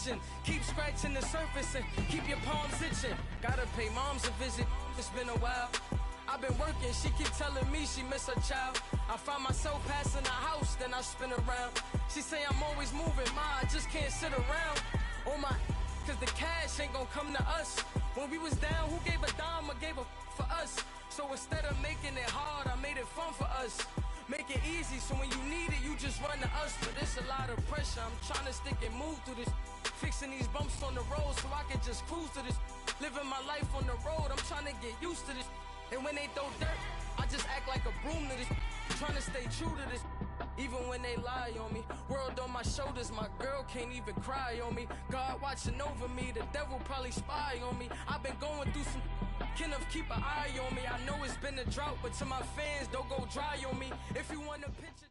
vision. Keep scratching the surface and keep your palms itching. Gotta pay moms a visit, it's been a while. I've been working, she keep telling me she miss her child. I find myself passing the house, then I spin around. She say I'm always moving, ma, I just can't sit around. Oh my, cause the cash ain't gonna come to us. When we was down, who gave a dime or gave a for us? So instead of making it hard, I made it fun for us. Make it easy, so when you need it, you just run to us. But it's a lot of pressure, I'm trying to stick and move through this. Fixing these bumps on the road so I can just cruise to this. Living my life on the road, I'm trying to get used to this. And when they throw dirt, I just act like a broom to this. Trying to stay true to this. Even when they lie on me. World on my shoulders, my girl can't even cry on me. God watching over me, the devil probably spy on me. I've been going through some, Kenneth keep an eye on me. I know it's been a drought, but to my fans, don't go dry on me. If you want a picture.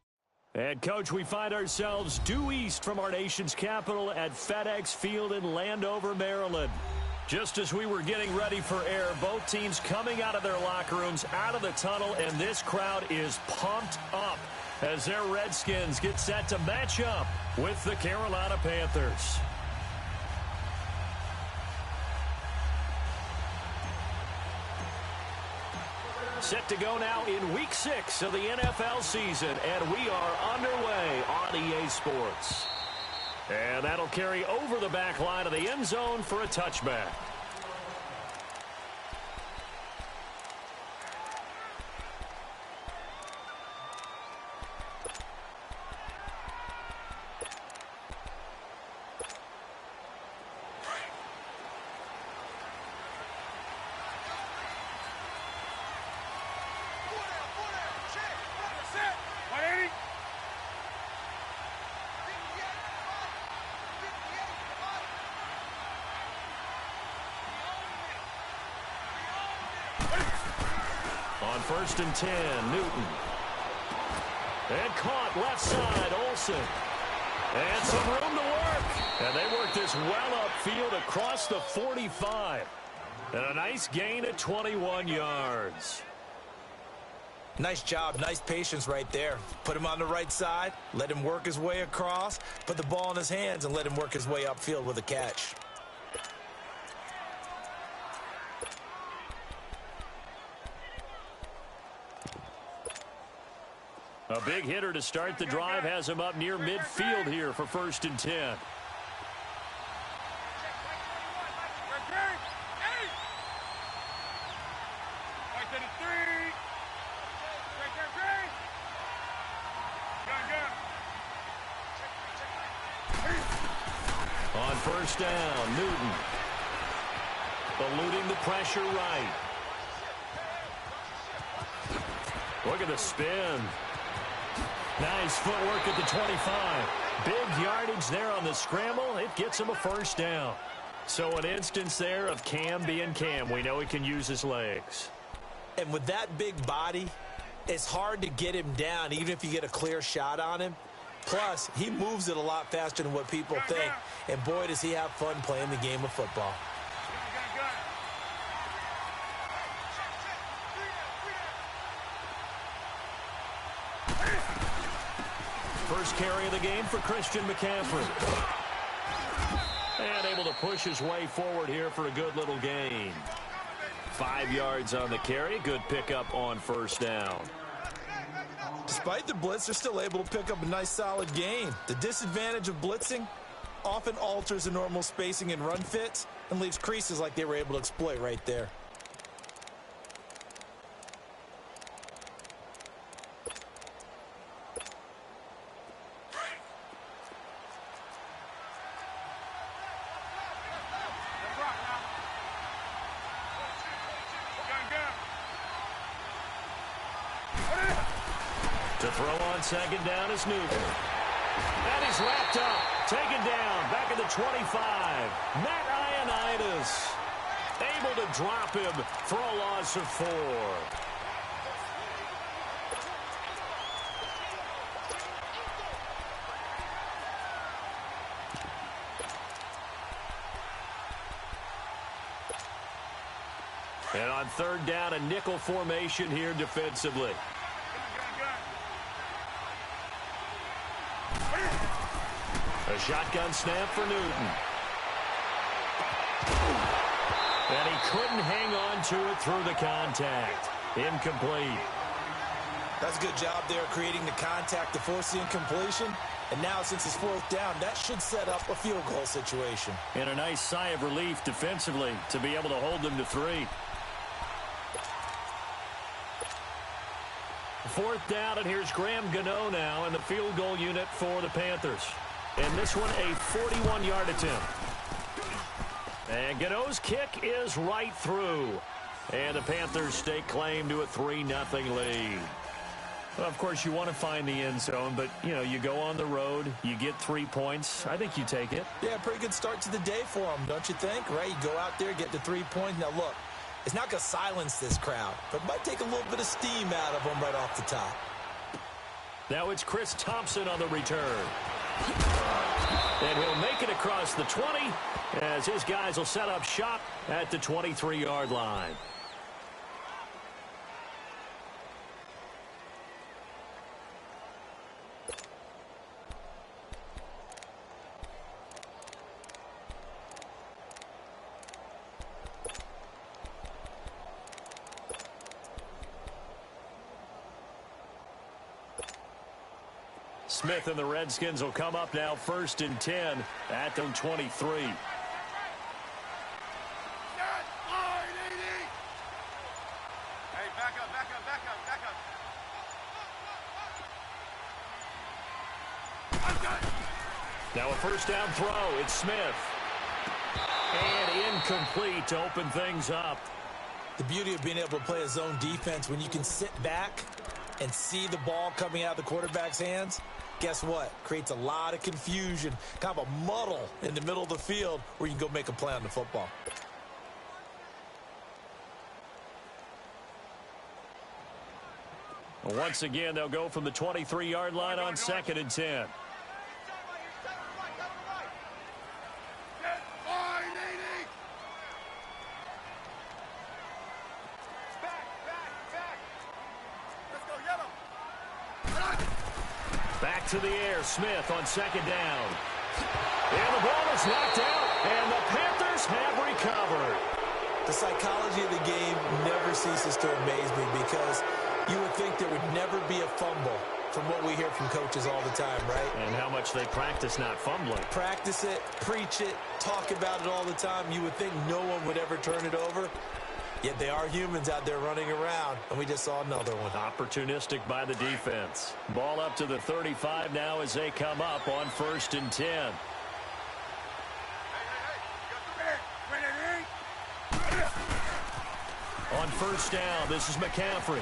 And, Coach, we find ourselves due east from our nation's capital at FedEx Field in Landover, Maryland. Just as we were getting ready for air, both teams coming out of their locker rooms, out of the tunnel, and this crowd is pumped up as their Redskins get set to match up with the Carolina Panthers. Set to go now in Week 6 of the NFL season, and we are underway on EA Sports. And that'll carry over the back line of the end zone for a touchback. On 1st and 10, Newton. And caught left side, Olsen. And some room to work. And they work this well upfield across the 45. And a nice gain at 21 yards. Nice job, nice patience right there. Put him on the right side, let him work his way across, put the ball in his hands, and let him work his way upfield with a catch. A big hitter to start the drive has him up near midfield here for 1st and 10. On 1st down, Newton. Eluding the pressure right. Look at the spin. Nice footwork at the 25. Big yardage there on the scramble. It gets him a 1st down. So an instance there of Cam being Cam. We know he can use his legs. And with that big body, it's hard to get him down, even if you get a clear shot on him. Plus, he moves it a lot faster than what people think. And boy, does he have fun playing the game of football. First carry of the game for Christian McCaffrey. And able to push his way forward here for a good little gain. 5 yards on the carry. Good pickup on 1st down. Despite the blitz, they're still able to pick up a nice solid gain. The disadvantage of blitzing often alters the normal spacing and run fits and leaves creases like they were able to exploit right there. To throw on 2nd down is Newton. And he's wrapped up. Taken down. Back at the 25. Matt Ioannidis able to drop him for a loss of 4. And on 3rd down, a nickel formation here defensively. A shotgun snap for Newton. And he couldn't hang on to it through the contact. Incomplete. That's a good job there creating the contact to force the incompletion. And now since it's fourth down, that should set up a field goal situation. And a nice sigh of relief defensively to be able to hold them to 3. Fourth down, and here's Graham Gano now in the field goal unit for the Panthers. And this one a 41-yard attempt. And Gano's kick is right through. And the Panthers stake claim to a 3-0 lead. Well, of course, you want to find the end zone, but, you know, you go on the road, you get 3 points. I think you take it. Yeah, pretty good start to the day for them, don't you think? Right? You go out there, get the 3 points. Now, look, it's not going to silence this crowd, but it might take a little bit of steam out of them right off the top. Now it's Chris Thompson on the return. And he'll make it across the 20 as his guys will set up shop at the 23-yard line. Smith and the Redskins will come up now 1st and 10 at the 23. Hey, back up. Now a first down throw. It's Smith. And incomplete to open things up. The beauty of being able to play a zone defense when you can sit back and see the ball coming out of the quarterback's hands, guess what? Creates a lot of confusion, kind of a muddle in the middle of the field where you can go make a play on the football. Once again, they'll go from the 23-yard line on 2nd and 10. Back to the air, Smith on 2nd down. And the ball is knocked out, and the Panthers have recovered. The psychology of the game never ceases to amaze me because you would think there would never be a fumble from what we hear from coaches all the time, right? And how much they practice not fumbling. Practice it, preach it, talk about it all the time. You would think no one would ever turn it over. Yet they are humans out there running around, and we just saw another one. Opportunistic by the defense. Ball up to the 35 now as they come up on 1st and 10. On first down, this is McCaffrey.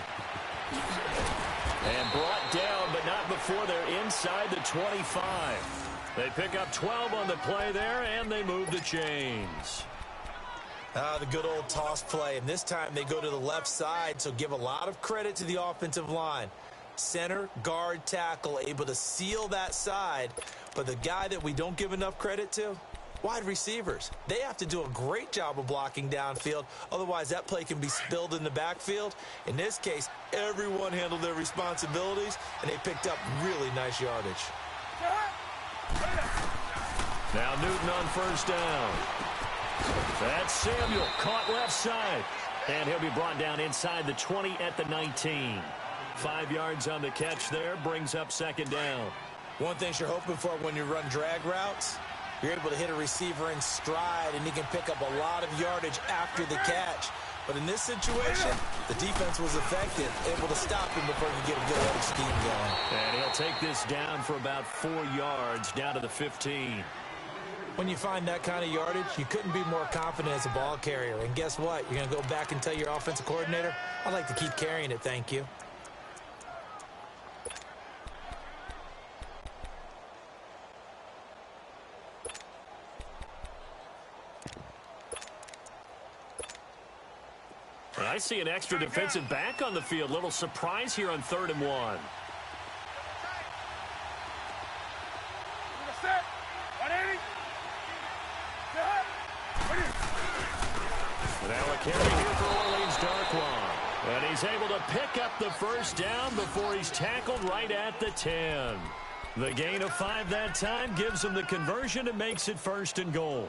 And brought down, but not before they're inside the 25. They pick up 12 on the play there, and they move the chains. The good old toss play, and this time they go to the left side, so give a lot of credit to the offensive line. Center, guard, tackle, able to seal that side, but the guy that we don't give enough credit to, wide receivers. They have to do a great job of blocking downfield, otherwise that play can be spilled in the backfield. In this case, everyone handled their responsibilities, and they picked up really nice yardage. Now Newton on first down. That's Samuel, caught left side. And he'll be brought down inside the 20 at the 19. 5 yards on the catch there, brings up 2nd down. One thing you're hoping for when you run drag routes, you're able to hit a receiver in stride, and he can pick up a lot of yardage after the catch. But in this situation, the defense was effective, able to stop him before he could get a good edge scheme going. And he'll take this down for about 4 yards, down to the 15. When you find that kind of yardage, you couldn't be more confident as a ball carrier. And guess what? You're going to go back and tell your offensive coordinator, I'd like to keep carrying it, thank you. And I see an extra defensive back on the field. Little surprise here on 3rd and 1. Now a carry here for Orleans Darkwan. And he's able to pick up the first down before he's tackled right at the 10. The gain of 5 that time gives him the conversion and makes it 1st and goal.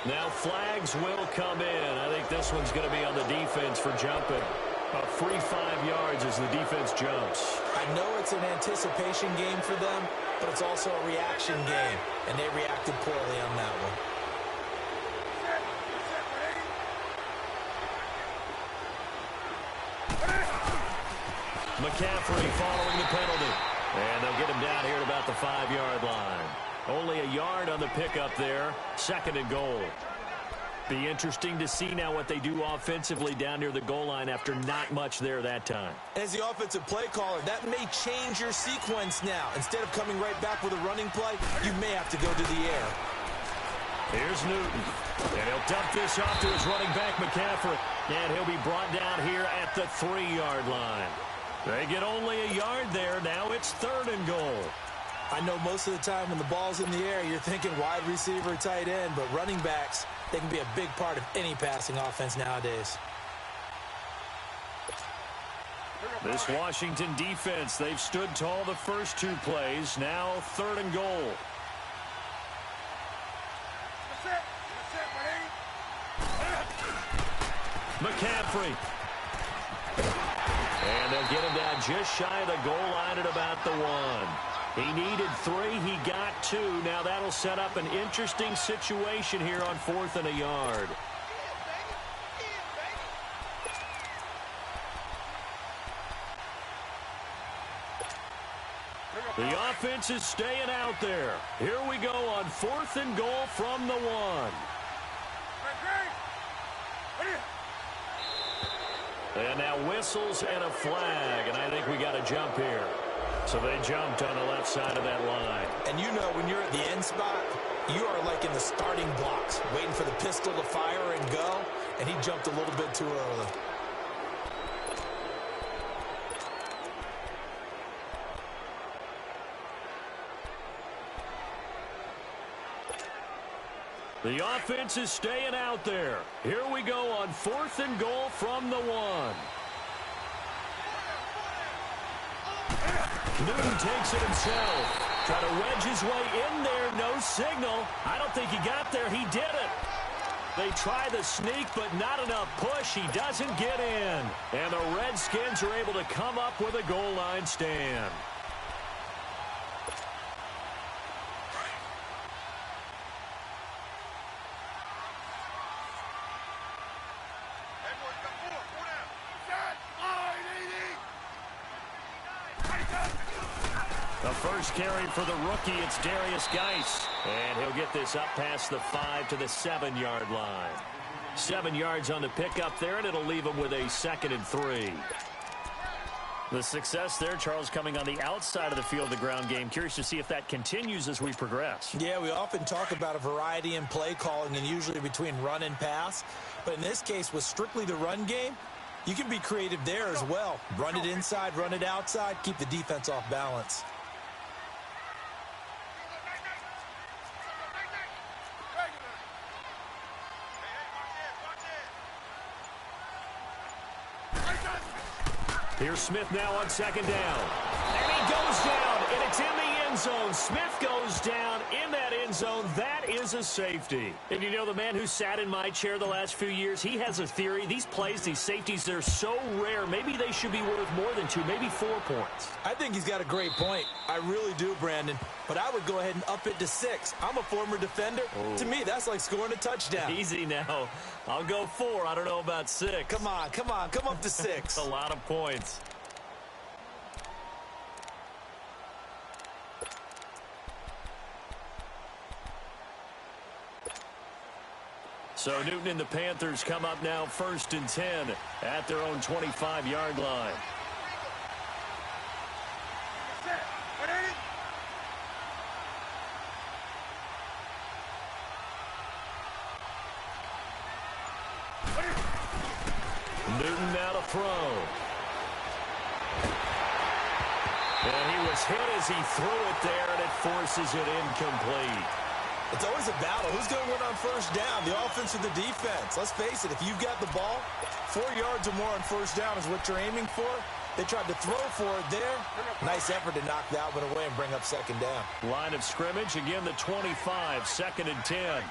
Now flags will come in. I think this one's going to be on the defense for jumping. A free 5 yards as the defense jumps. I know it's an anticipation game for them, but it's also a reaction game, and they reacted poorly on that one. McCaffrey following the penalty. And they'll get him down here at about the 5-yard line. Only a yard on the pickup there. 2nd and goal. Be interesting to see now what they do offensively down near the goal line after not much there that time. As the offensive play caller, that may change your sequence now. Instead of coming right back with a running play, you may have to go to the air. Here's Newton. And he'll dump this off to his running back, McCaffrey. And he'll be brought down here at the 3-yard line. They get only a yard there. Now it's 3rd and goal. I know most of the time when the ball's in the air, you're thinking wide receiver, tight end, but running backs, they can be a big part of any passing offense nowadays. This Washington defense, they've stood tall the first 2 plays. Now 3rd and goal. McCaffrey. And they'll get him down just shy of the goal line at about the 1. He needed 3. He got 2. Now that'll set up an interesting situation here on 4th and a yard. The offense is staying out there. Here we go on 4th and goal from the 1. And now whistles and a flag, and I think we got a jump here. So they jumped on the left side of that line. And you know when you're at the end spot, you are like in the starting blocks, waiting for the pistol to fire and go, and he jumped a little bit too early. The offense is staying out there. Here we go on 4th and goal from the 1. Newton takes it himself. Try to wedge his way in there. No signal. I don't think he got there. He did it. They try the sneak, but not enough push. He doesn't get in. And the Redskins are able to come up with a goal line stand. The first carry for the rookie, it's Darius Geis. And he'll get this up past the 5 to the 7-yard line. 7 yards on the pickup there, and it'll leave him with a 2nd and 3. The success there, Charles, coming on the outside of the field, the ground game. Curious to see if that continues as we progress. Yeah, we often talk about a variety in play calling and usually between run and pass. But in this case, with strictly the run game, you can be creative there as well. Run it inside, run it outside, keep the defense off balance. Here's Smith now on 2nd down. And he goes down, and it's in the end zone. Smith goes down in that end zone. That is a safety. And you know, the man who sat in my chair the last few years, he has a theory. These plays, these safeties, they're so rare. Maybe they should be worth more than 2, maybe 4 points. I think he's got a great point. I really do, Brandon. But I would go ahead and up it to 6. I'm a former defender. Oh. To me, that's like scoring a touchdown. Easy now. I'll go 4. I don't know about 6. Come on. Come up to 6. A lot of points. So Newton and the Panthers come up now 1st and 10 at their own 25-yard line. Newton now to throw. And he was hit as he threw it there, and it forces it incomplete. It's always a battle. Who's going to win on 1st down, the offense or the defense? Let's face it, if you've got the ball, 4 yards or more on 1st down is what you're aiming for. They tried to throw for it there. Nice effort to knock that one away and bring up 2nd down. Line of scrimmage, again the 25, 2nd and 10.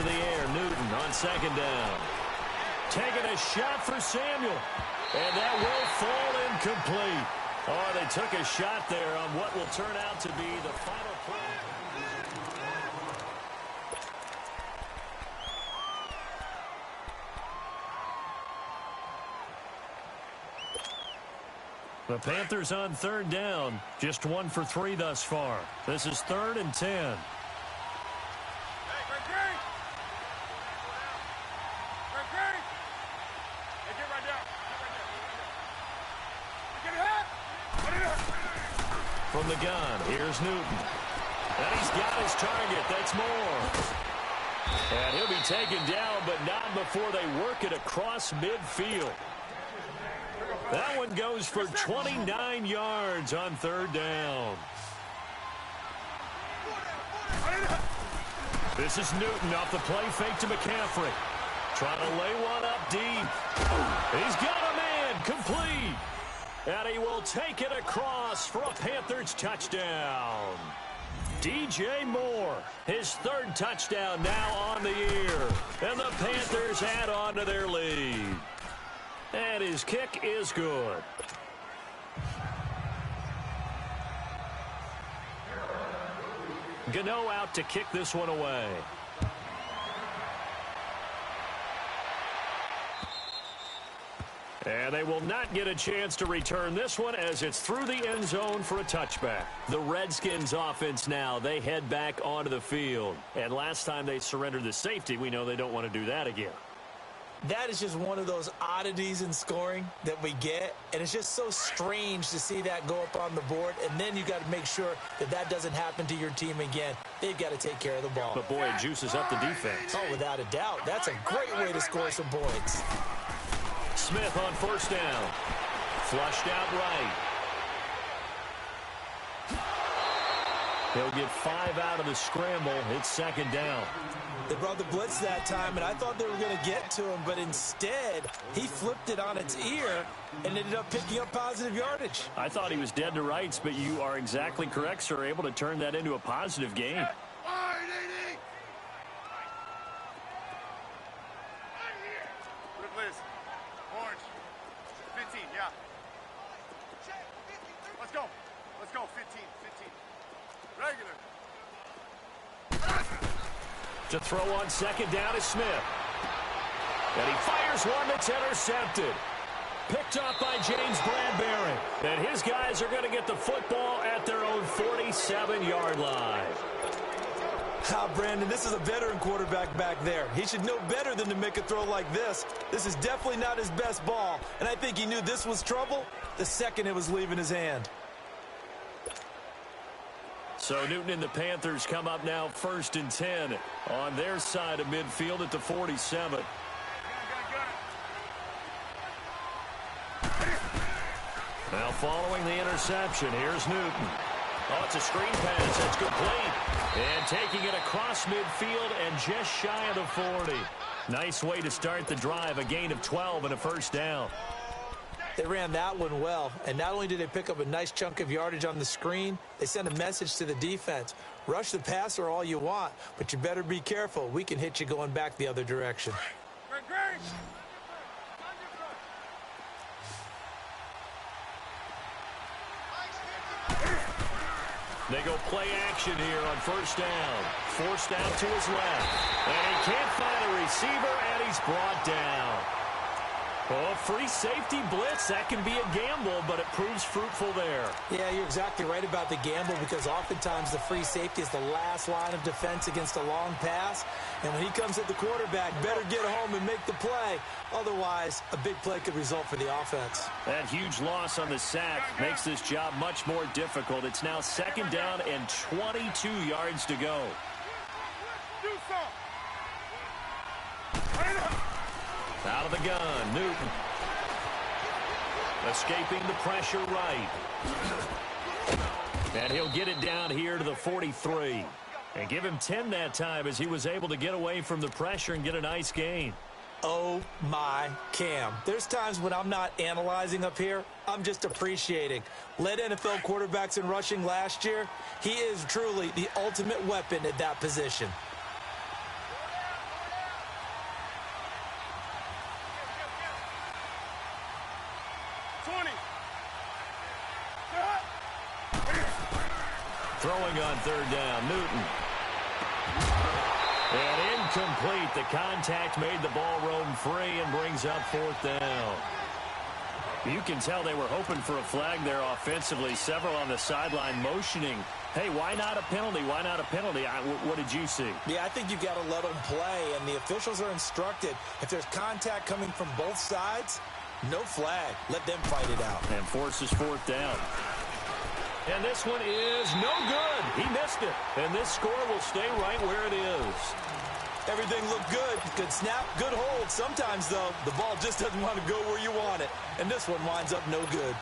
to the air. Newton on second down. Taking a shot for Samuel. And that will fall incomplete. Oh, they took a shot there on what will turn out to be the final play. The Panthers on third down. Just 1 for 3 thus far. This is 3rd and 10. From the gun, here's Newton. And he's got his target. That's Moore. And he'll be taken down, but not before they work it across midfield. That one goes for 29 yards on third down. This is Newton off the play fake to McCaffrey. Trying to lay one up deep. He's got a man complete. And he will take it across for a Panthers touchdown. DJ Moore, his 3rd touchdown now on the year. And the Panthers add on to their lead. And his kick is good. Gano out to kick this one away. And they will not get a chance to return this one as it's through the end zone for a touchback. The Redskins offense now, they head back onto the field. And last time they surrendered the safety, we know they don't want to do that again. That is just one of those oddities in scoring that we get, and it's just so strange to see that go up on the board, and then you got to make sure that that doesn't happen to your team again. They've got to take care of the ball. But, boy, it juices up the defense. Oh, without a doubt. That's a great way to score some points. Smith on first down. Flushed out right. He'll get 5 out of the scramble. It's second down. They brought the blitz that time, and I thought they were going to get to him, but instead, he flipped it on its ear and ended up picking up positive yardage. I thought he was dead to rights, but you are exactly correct, sir. Able to turn that into a positive gain. Orange. 15, yeah. Let's go. Let's go. 15. Regular. To throw on second down is Smith. And he fires one that's intercepted. Picked up by James Bradbury. And his guys are going to get the football at their own 47-yard line. Brandon, this is a veteran quarterback back there. He should know better than to make a throw like this. This is definitely not his best ball, and I think he knew this was trouble the second it was leaving his hand. So Newton and the Panthers come up now 1st and 10 on their side of midfield at the 47. Now following the interception, here's Newton. Oh, it's a screen pass. That's complete. And taking it across midfield and just shy of the 40. Nice way to start the drive. A gain of 12 and a first down. They ran that one well. And not only did they pick up a nice chunk of yardage on the screen, they sent a message to the defense. Rush the passer all you want, but you better be careful. We can hit you going back the other direction. They go play action here on first down. Forced out to his left. And he can't find a receiver, and he's brought down. Oh, free safety blitz. That can be a gamble, but it proves fruitful there. Yeah, you're exactly right about the gamble because oftentimes the free safety is the last line of defense against a long pass. And when he comes at the quarterback, better get home and make the play. Otherwise, a big play could result for the offense. That huge loss on the sack makes this job much more difficult. It's now second down and 22 yards to go. Out of the gun, Newton. Escaping the pressure right. And he'll get it down here to the 43. And give him 10 that time as he was able to get away from the pressure and get a nice gain. Oh, my Cam. There's times when I'm not analyzing up here. I'm just appreciating. Led NFL quarterbacks in rushing last year. He is truly the ultimate weapon at that position. Throwing on third down, Newton. And incomplete. The contact made the ball roam free and brings up fourth down. You can tell they were hoping for a flag there offensively. Several on the sideline motioning, hey, why not a penalty? Why not a penalty? What did you see? Yeah, I think you've got to let them play, and the officials are instructed, if there's contact coming from both sides, no flag. Let them fight it out. And forces fourth down. And this one is no good. He missed it. And this score will stay right where it is. Everything looked good. Good snap, good hold. Sometimes, though, the ball just doesn't want to go where you want it. And this one winds up no good.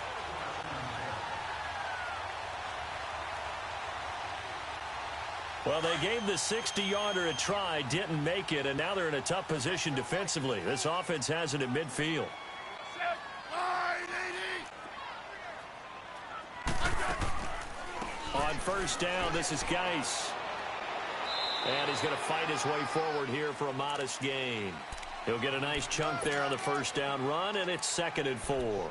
Well, they gave the 60-yarder a try, didn't make it, and now they're in a tough position defensively. This offense has it at midfield. On first down, this is Geis. And he's going to fight his way forward here for a modest gain. He'll get a nice chunk there on the first down run, and it's 2nd and 4.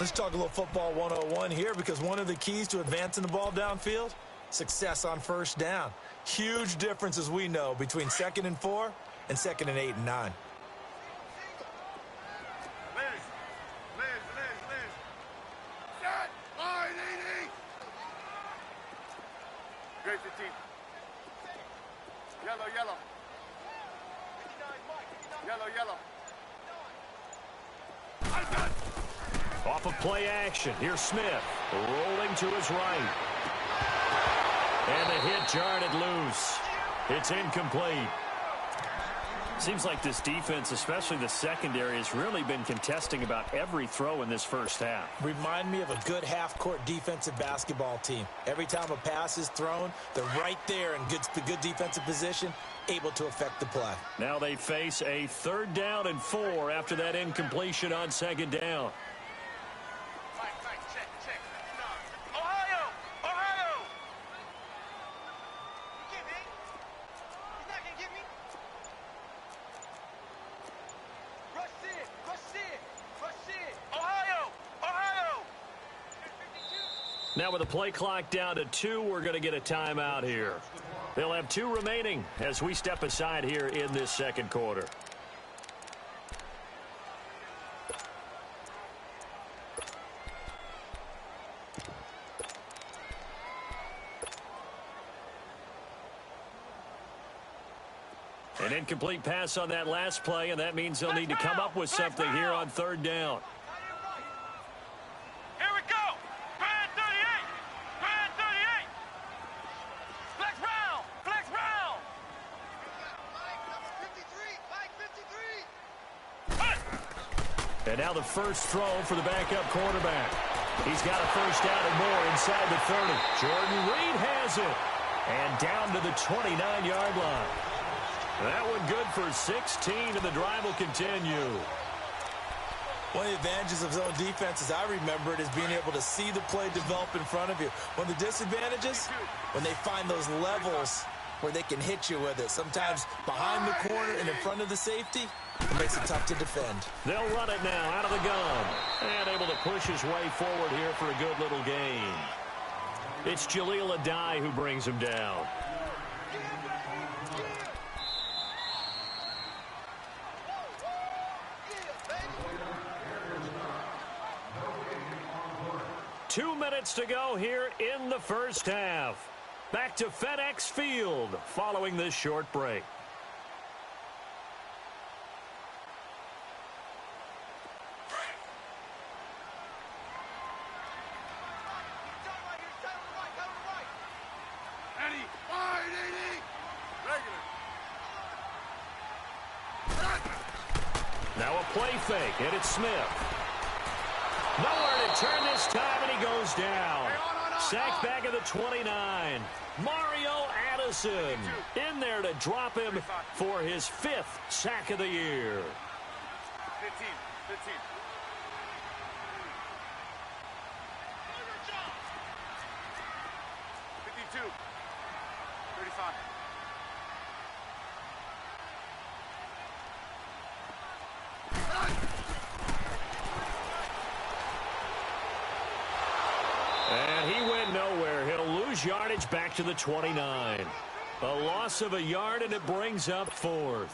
Let's talk a little football 101 here, because one of the keys to advancing the ball downfield, success on first down. Huge difference, as we know, between 2nd and 4 and 2nd and 8 and 9. Great 15. Yellow, yellow. Yellow, yellow. Off of play action. Here's Smith rolling to his right. And the hit jarred it loose. It's incomplete. Seems like this defense, especially the secondary, has really been contesting about every throw in this first half. Remind me of a good half-court defensive basketball team. Every time a pass is thrown, they're right there in good defensive position, able to affect the play. Now they face a 3rd down and 4 after that incompletion on 2nd down. Now with the play clock down to 2, we're going to get a timeout here. They'll have 2 remaining as we step aside here in this 2nd quarter. An incomplete pass on that last play, and that means they'll need to come up with something here on 3rd down. And now the first throw for the backup quarterback. He's got a first down and more inside the 30. Jordan Reed has it. And down to the 29-yard line. That one good for 16, and the drive will continue. One of the advantages of zone defense, as I remember it, is being able to see the play develop in front of you. One of the disadvantages, when they find those levels where they can hit you with it. Sometimes behind the corner and in front of the safety, it makes it tough to defend. They'll run it now out of the gun. And able to push his way forward here for a good little gain. It's Jaleel Adai who brings him down. Two minutes to go here in the first half. Back to FedEx Field following this short break. Now a play fake, and it's Smith. Nowhere to turn this time, and he goes down. Sacked back at the 29. Mario Addison in there to drop him for his 5th sack of the year. 15. 52. 35. And he went nowhere. He'll lose lose yardage back to the 29. A loss of a yard, and it brings up 4th.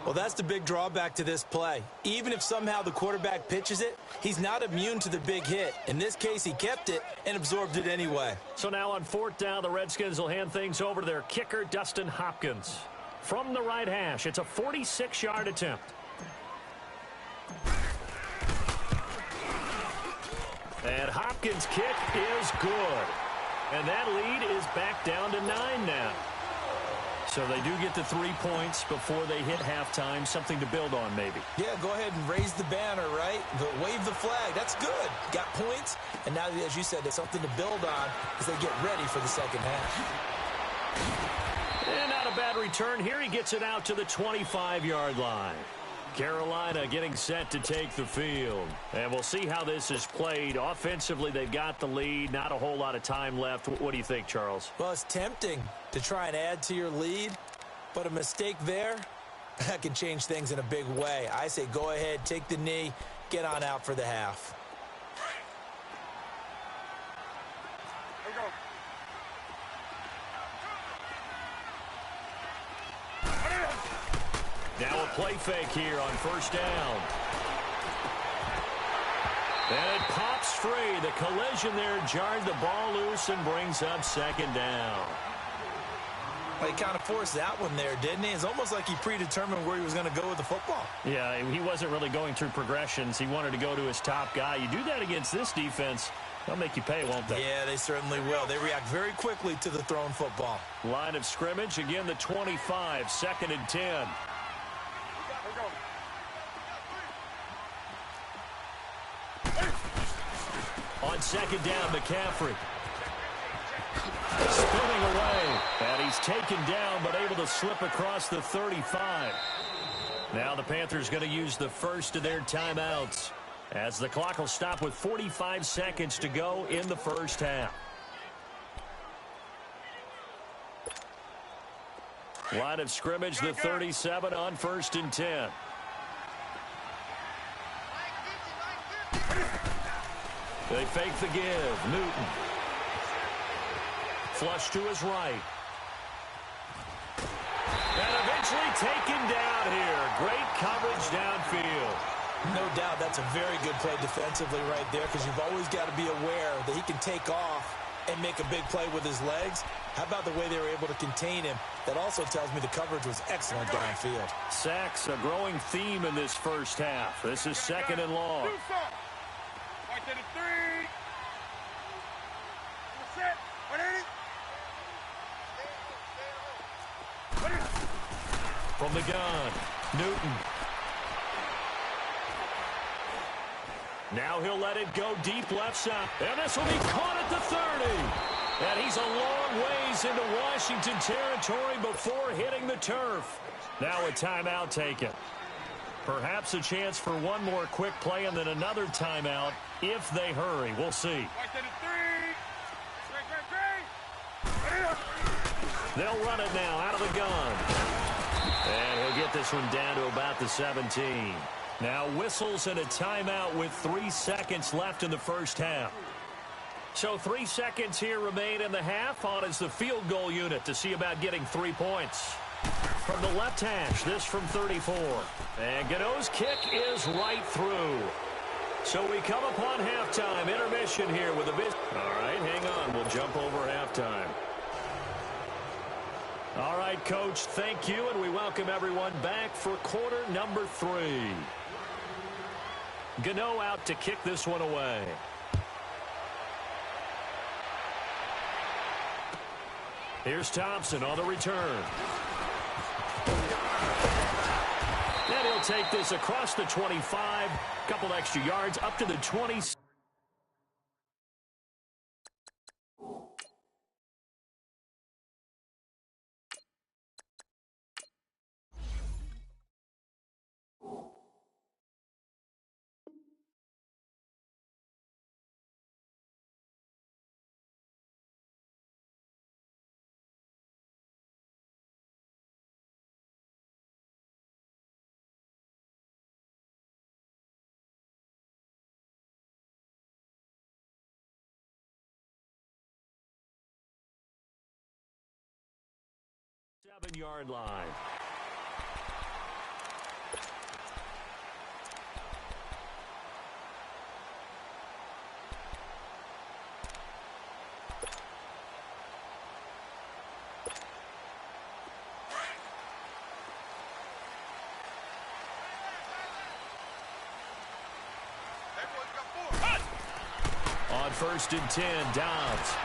Well, that's the big drawback to this play. Even if somehow the quarterback pitches it, he's not immune to the big hit. In this case, he kept it and absorbed it anyway. So now on 4th down, the Redskins will hand things over to their kicker, Dustin Hopkins. From the right hash, it's a 46-yard attempt. And Hopkins' kick is good. And that lead is back down to 9 now. So they do get the 3 points before they hit halftime. Something to build on, maybe. Yeah, go ahead and raise the banner, right? Wave the flag. That's good. Got points. And now, as you said, there's something to build on as they get ready for the second half. And not a bad return here. He gets it out to the 25-yard line. Carolina getting set to take the field. And we'll see how this is played. Offensively, they've got the lead. Not a whole lot of time left. What do you think, Charles? Well, it's tempting to try and add to your lead, but a mistake there, that can change things in a big way. I say go ahead, take the knee, get on out for the half. Here we go. Now a play fake here on 1st down. And it pops free. The collision there jarred the ball loose and brings up 2nd down. Well, he kind of forced that one there, didn't he? It's almost like he predetermined where he was going to go with the football. Yeah, he wasn't really going through progressions. He wanted to go to his top guy. You do that against this defense, they'll make you pay, won't they? Yeah, they certainly will. They react very quickly to the thrown football. Line of scrimmage, again the 25, 2nd and 10. On 2nd down, McCaffrey. Spinning away. And he's taken down, but able to slip across the 35. Now the Panthers going to use the first of their timeouts, as the clock will stop with 45 seconds to go in the first half. Line of scrimmage, the 37 on 1st and 10. They fake the give. Newton. Flush to his right. And eventually taken down here. Great coverage downfield. No doubt that's a very good play defensively right there, because you've always got to be aware that he can take off and make a big play with his legs. How about the way they were able to contain him? That also tells me the coverage was excellent downfield. Sacks, a growing theme in this first half. This is 2nd and long. Right to the 3. Set. 180. From the gun, Newton. Now he'll let it go deep left side. And this will be caught at the 30. And he's a long ways into Washington territory before hitting the turf. Now a timeout taken. Perhaps a chance for one more quick play and then another timeout if they hurry. We'll see. Right to the 3. They'll run it now out of the gun. And he'll get this one down to about the 17. Now whistles and a timeout with 3 seconds left in the first half. So 3 seconds here remain in the half. On is the field goal unit to see about getting 3 points. From the left hash, this from 34. And Gano's kick is right through. So we come upon halftime. Intermission here with a bit. All right, hang on. We'll jump over halftime. All right, Coach, thank you, and we welcome everyone back for quarter number 3. Gano out to kick this one away. Here's Thompson on the return. And he'll take this across the 25, couple extra yards up to the 20. 7-yard line. On 1st and 10, Dobbs.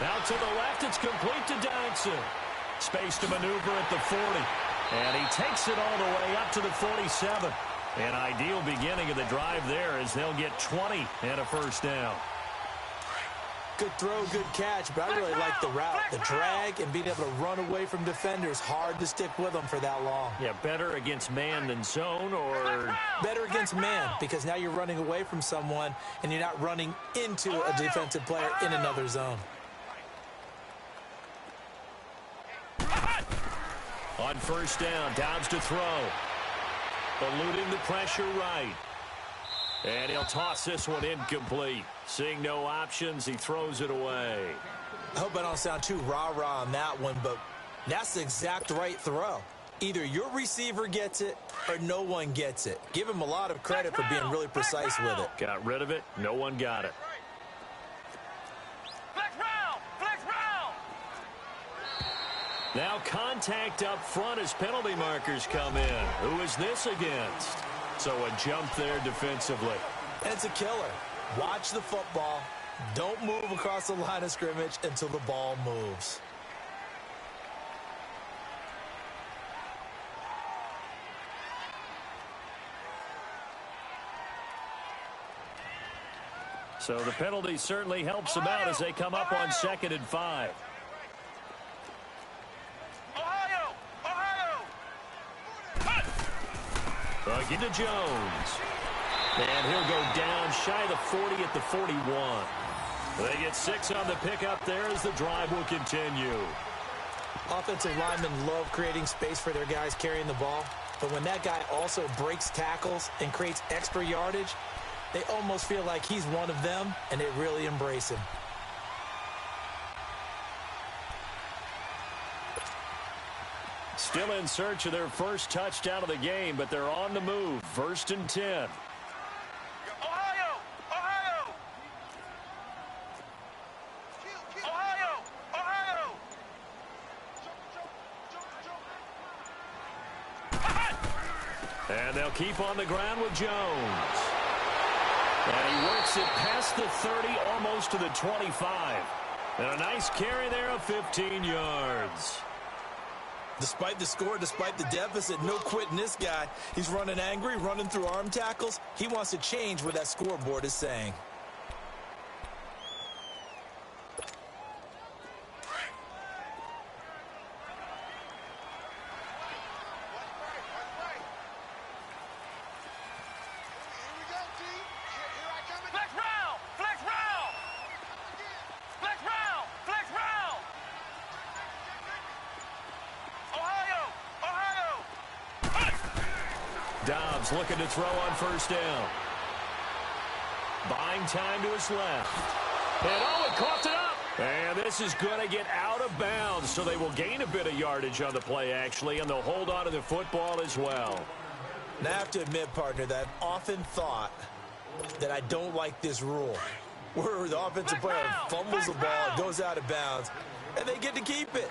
Out to the left, it's complete to Dodson. Space to maneuver at the 40. And he takes it all the way up to the 47. An ideal beginning of the drive there as they'll get 20 and a first down. Good throw, good catch, but I really like the route. The drag and being able to run away from defenders, hard to stick with them for that long. Yeah, better against man than zone, or better against man, because now you're running away from someone and you're not running into a defensive player in another zone. On 1st down, Dobbs to throw. Eluding the pressure right. And he'll toss this one incomplete. Seeing no options, he throws it away. I hope I don't sound too rah-rah on that one, but that's the exact right throw. Either your receiver gets it or no one gets it. Give him a lot of credit for being really precise with it. Got rid of it. No one got it. Now contact up front as penalty markers come in. Who is this against? So a jump there defensively. And it's a killer. Watch the football. Don't move across the line of scrimmage until the ball moves. So the penalty certainly helps them out as they come up on 2nd and 5. Into Jones. And he'll go down shy of the 40 at the 41. They get 6 on the pickup there as the drive will continue. Offensive linemen love creating space for their guys carrying the ball. But when that guy also breaks tackles and creates extra yardage, they almost feel like he's one of them, and they really embrace him. Still in search of their first touchdown of the game, but they're on the move. 1st and 10. And they'll keep on the ground with Jones. And he works it past the 30, almost to the 25. And a nice carry there of 15 yards. Despite the score, despite the deficit, no quitting this guy. He's running angry, running through arm tackles. He wants to change what that scoreboard is saying. Dobbs looking to throw on 1st down. Buying time to his left. And he caught it up. And this is going to get out of bounds, so they will gain a bit of yardage on the play, actually, and they'll hold on to the football as well. Now, I have to admit, partner, that I've often thought that I don't like this rule, where the offensive player fumbles the ball, goes out of bounds, and they get to keep it.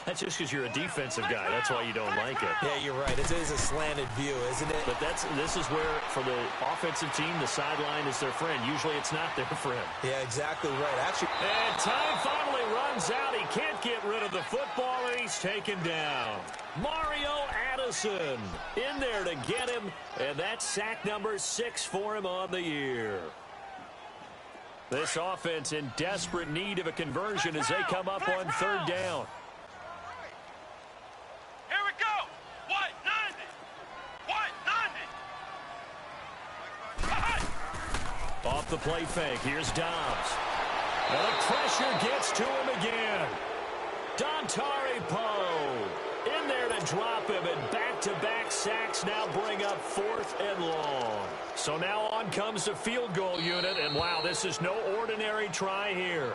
That's just because you're a defensive guy. That's why you don't like it. Yeah, you're right. It is a slanted view, isn't it? But this is where, for the offensive team, the sideline is their friend. Usually it's not their friend. Yeah, exactly right. Actually, and time finally runs out. He can't get rid of the football, and he's taken down. Mario Addison in there to get him, and that's sack number 6 for him on the year. This offense in desperate need of a conversion as they come up on 3rd down. Here we go. White 90. White 90. Off the play fake. Here's Dobbs. And the pressure gets to him again. Dontari Poe in there to drop him, and back-to-back sacks now bring up 4th and long. So now on comes the field goal unit, and wow, this is no ordinary try here.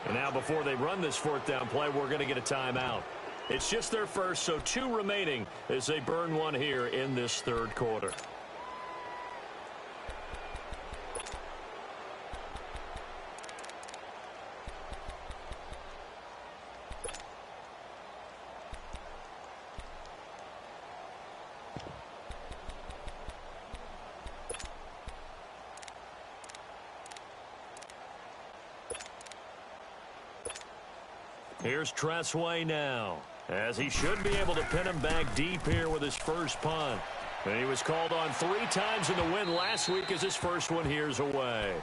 And now before they run this 4th down play, we're going to get a timeout. It's just their first, so 2 remaining as they burn one here in this third quarter. Here's Tressway now, as he should be able to pin him back deep here with his first punt. And he was called on 3 times in the win last week as his first one here's away.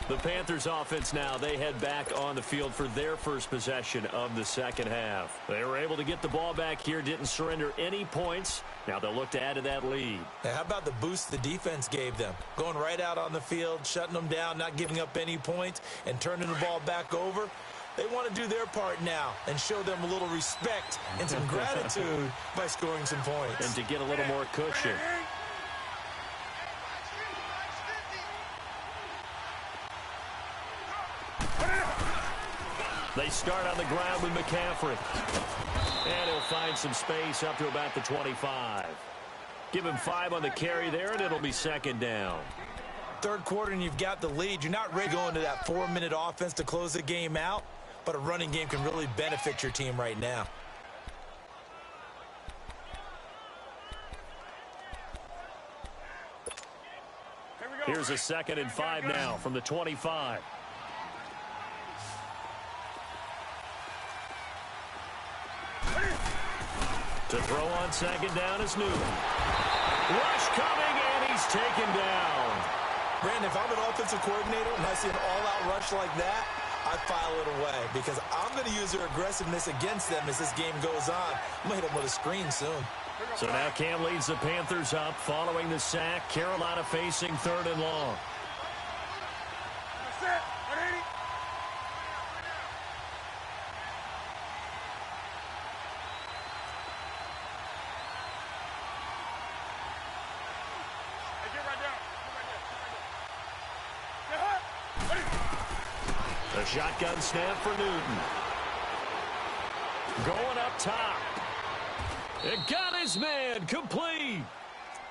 The Panthers offense now, they head back on the field for their first possession of the second half. They were able to get the ball back here, didn't surrender any points. Now they'll look to add to that lead. How about the boost the defense gave them? Going right out on the field, shutting them down, not giving up any points, and turning the ball back over. They want to do their part now and show them a little respect and some gratitude by scoring some points. And to get a little more cushion. They start on the ground with McCaffrey. And he'll find some space up to about the 25. Give him 5 on the carry there, and it'll be second down. Third quarter, and you've got the lead. You're not ready to go into that 4-minute offense to close the game out, but a running game can really benefit your team right now. Here's a 2nd and 5 now from the 25. To throw on second down is Newton. Rush coming, and he's taken down. Brandon, if I'm an offensive coordinator and I see an all-out rush like that, I file it away because I'm going to use their aggressiveness against them as this game goes on. I'm going to hit them with a screen soon. So now Cam leads the Panthers up following the sack. Carolina facing 3rd and long. A shotgun snap for Newton. Going up top. It got his man complete.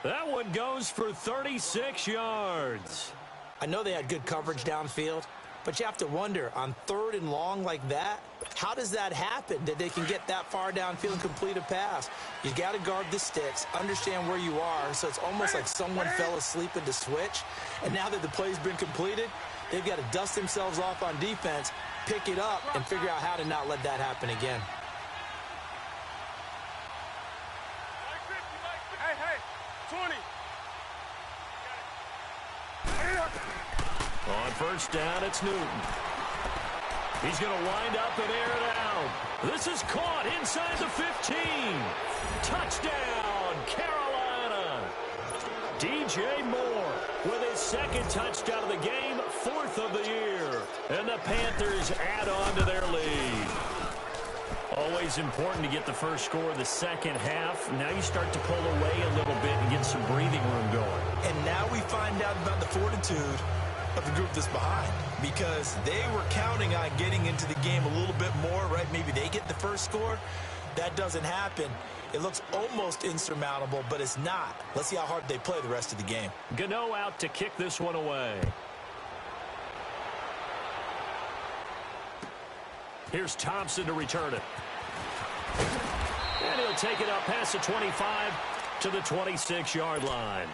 That one goes for 36 yards. I know they had good coverage downfield, but you have to wonder, on 3rd and long like that, how does that happen that they can get that far downfield and complete a pass? You got to guard the sticks, understand where you are, so it's almost like someone fell asleep in the switch, and now that the play's been completed, they've got to dust themselves off on defense, pick it up, and figure out how to not let that happen again. Hey, 20. On first down, it's Newton. He's going to wind up and air it out. This is caught inside the 15. Touchdown, Carolina. DJ Moore with his 2nd touchdown of the game, 4th of the year. And the Panthers add on to their lead. Always important to get the first score of the second half. Now you start to pull away a little bit and get some breathing room going. And now we find out about the fortitude of the group that's behind, because they were counting on getting into the game a little bit more, right? Maybe they get the first score. That doesn't happen. It looks almost insurmountable, but it's not. Let's see how hard they play the rest of the game. Gano out to kick this one away. Here's Thompson to return it. And he'll take it up past the 25 to the 26-yard line.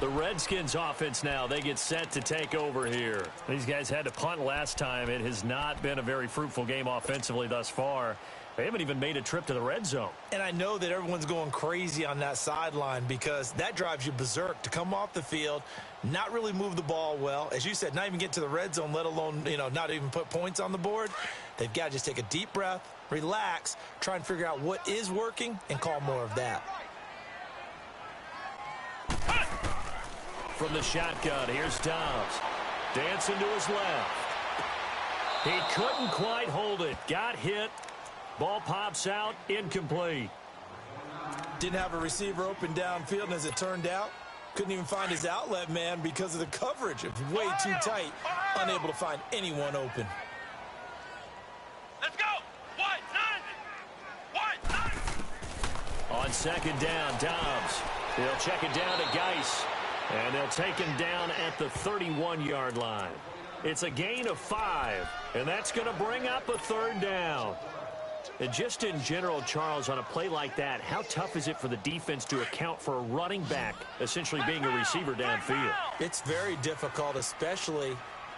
The Redskins offense now, they get set to take over here. These guys had to punt last time. It has not been a very fruitful game offensively thus far. They haven't even made a trip to the red zone. And I know that everyone's going crazy on that sideline because that drives you berserk to come off the field, not really move the ball well. As you said, not even get to the red zone, let alone, not even put points on the board. They've got to just take a deep breath, relax, try and figure out what is working, and call more of that. From the shotgun, here's Dobbs. Dancing to his left. He couldn't quite hold it. Got hit. Ball pops out, incomplete. Didn't have a receiver open downfield, and as it turned out, couldn't even find his outlet man because of the coverage. It was way too tight, unable to find anyone open. Let's go. What? 90. On second down, Dobbs. They'll check it down to Geis. And they'll take him down at the 31-yard line. It's a gain of 5, and that's going to bring up a third down. And just in general, Charles, on a play like that, how tough is it for the defense to account for a running back essentially being a receiver downfield? It's very difficult, especially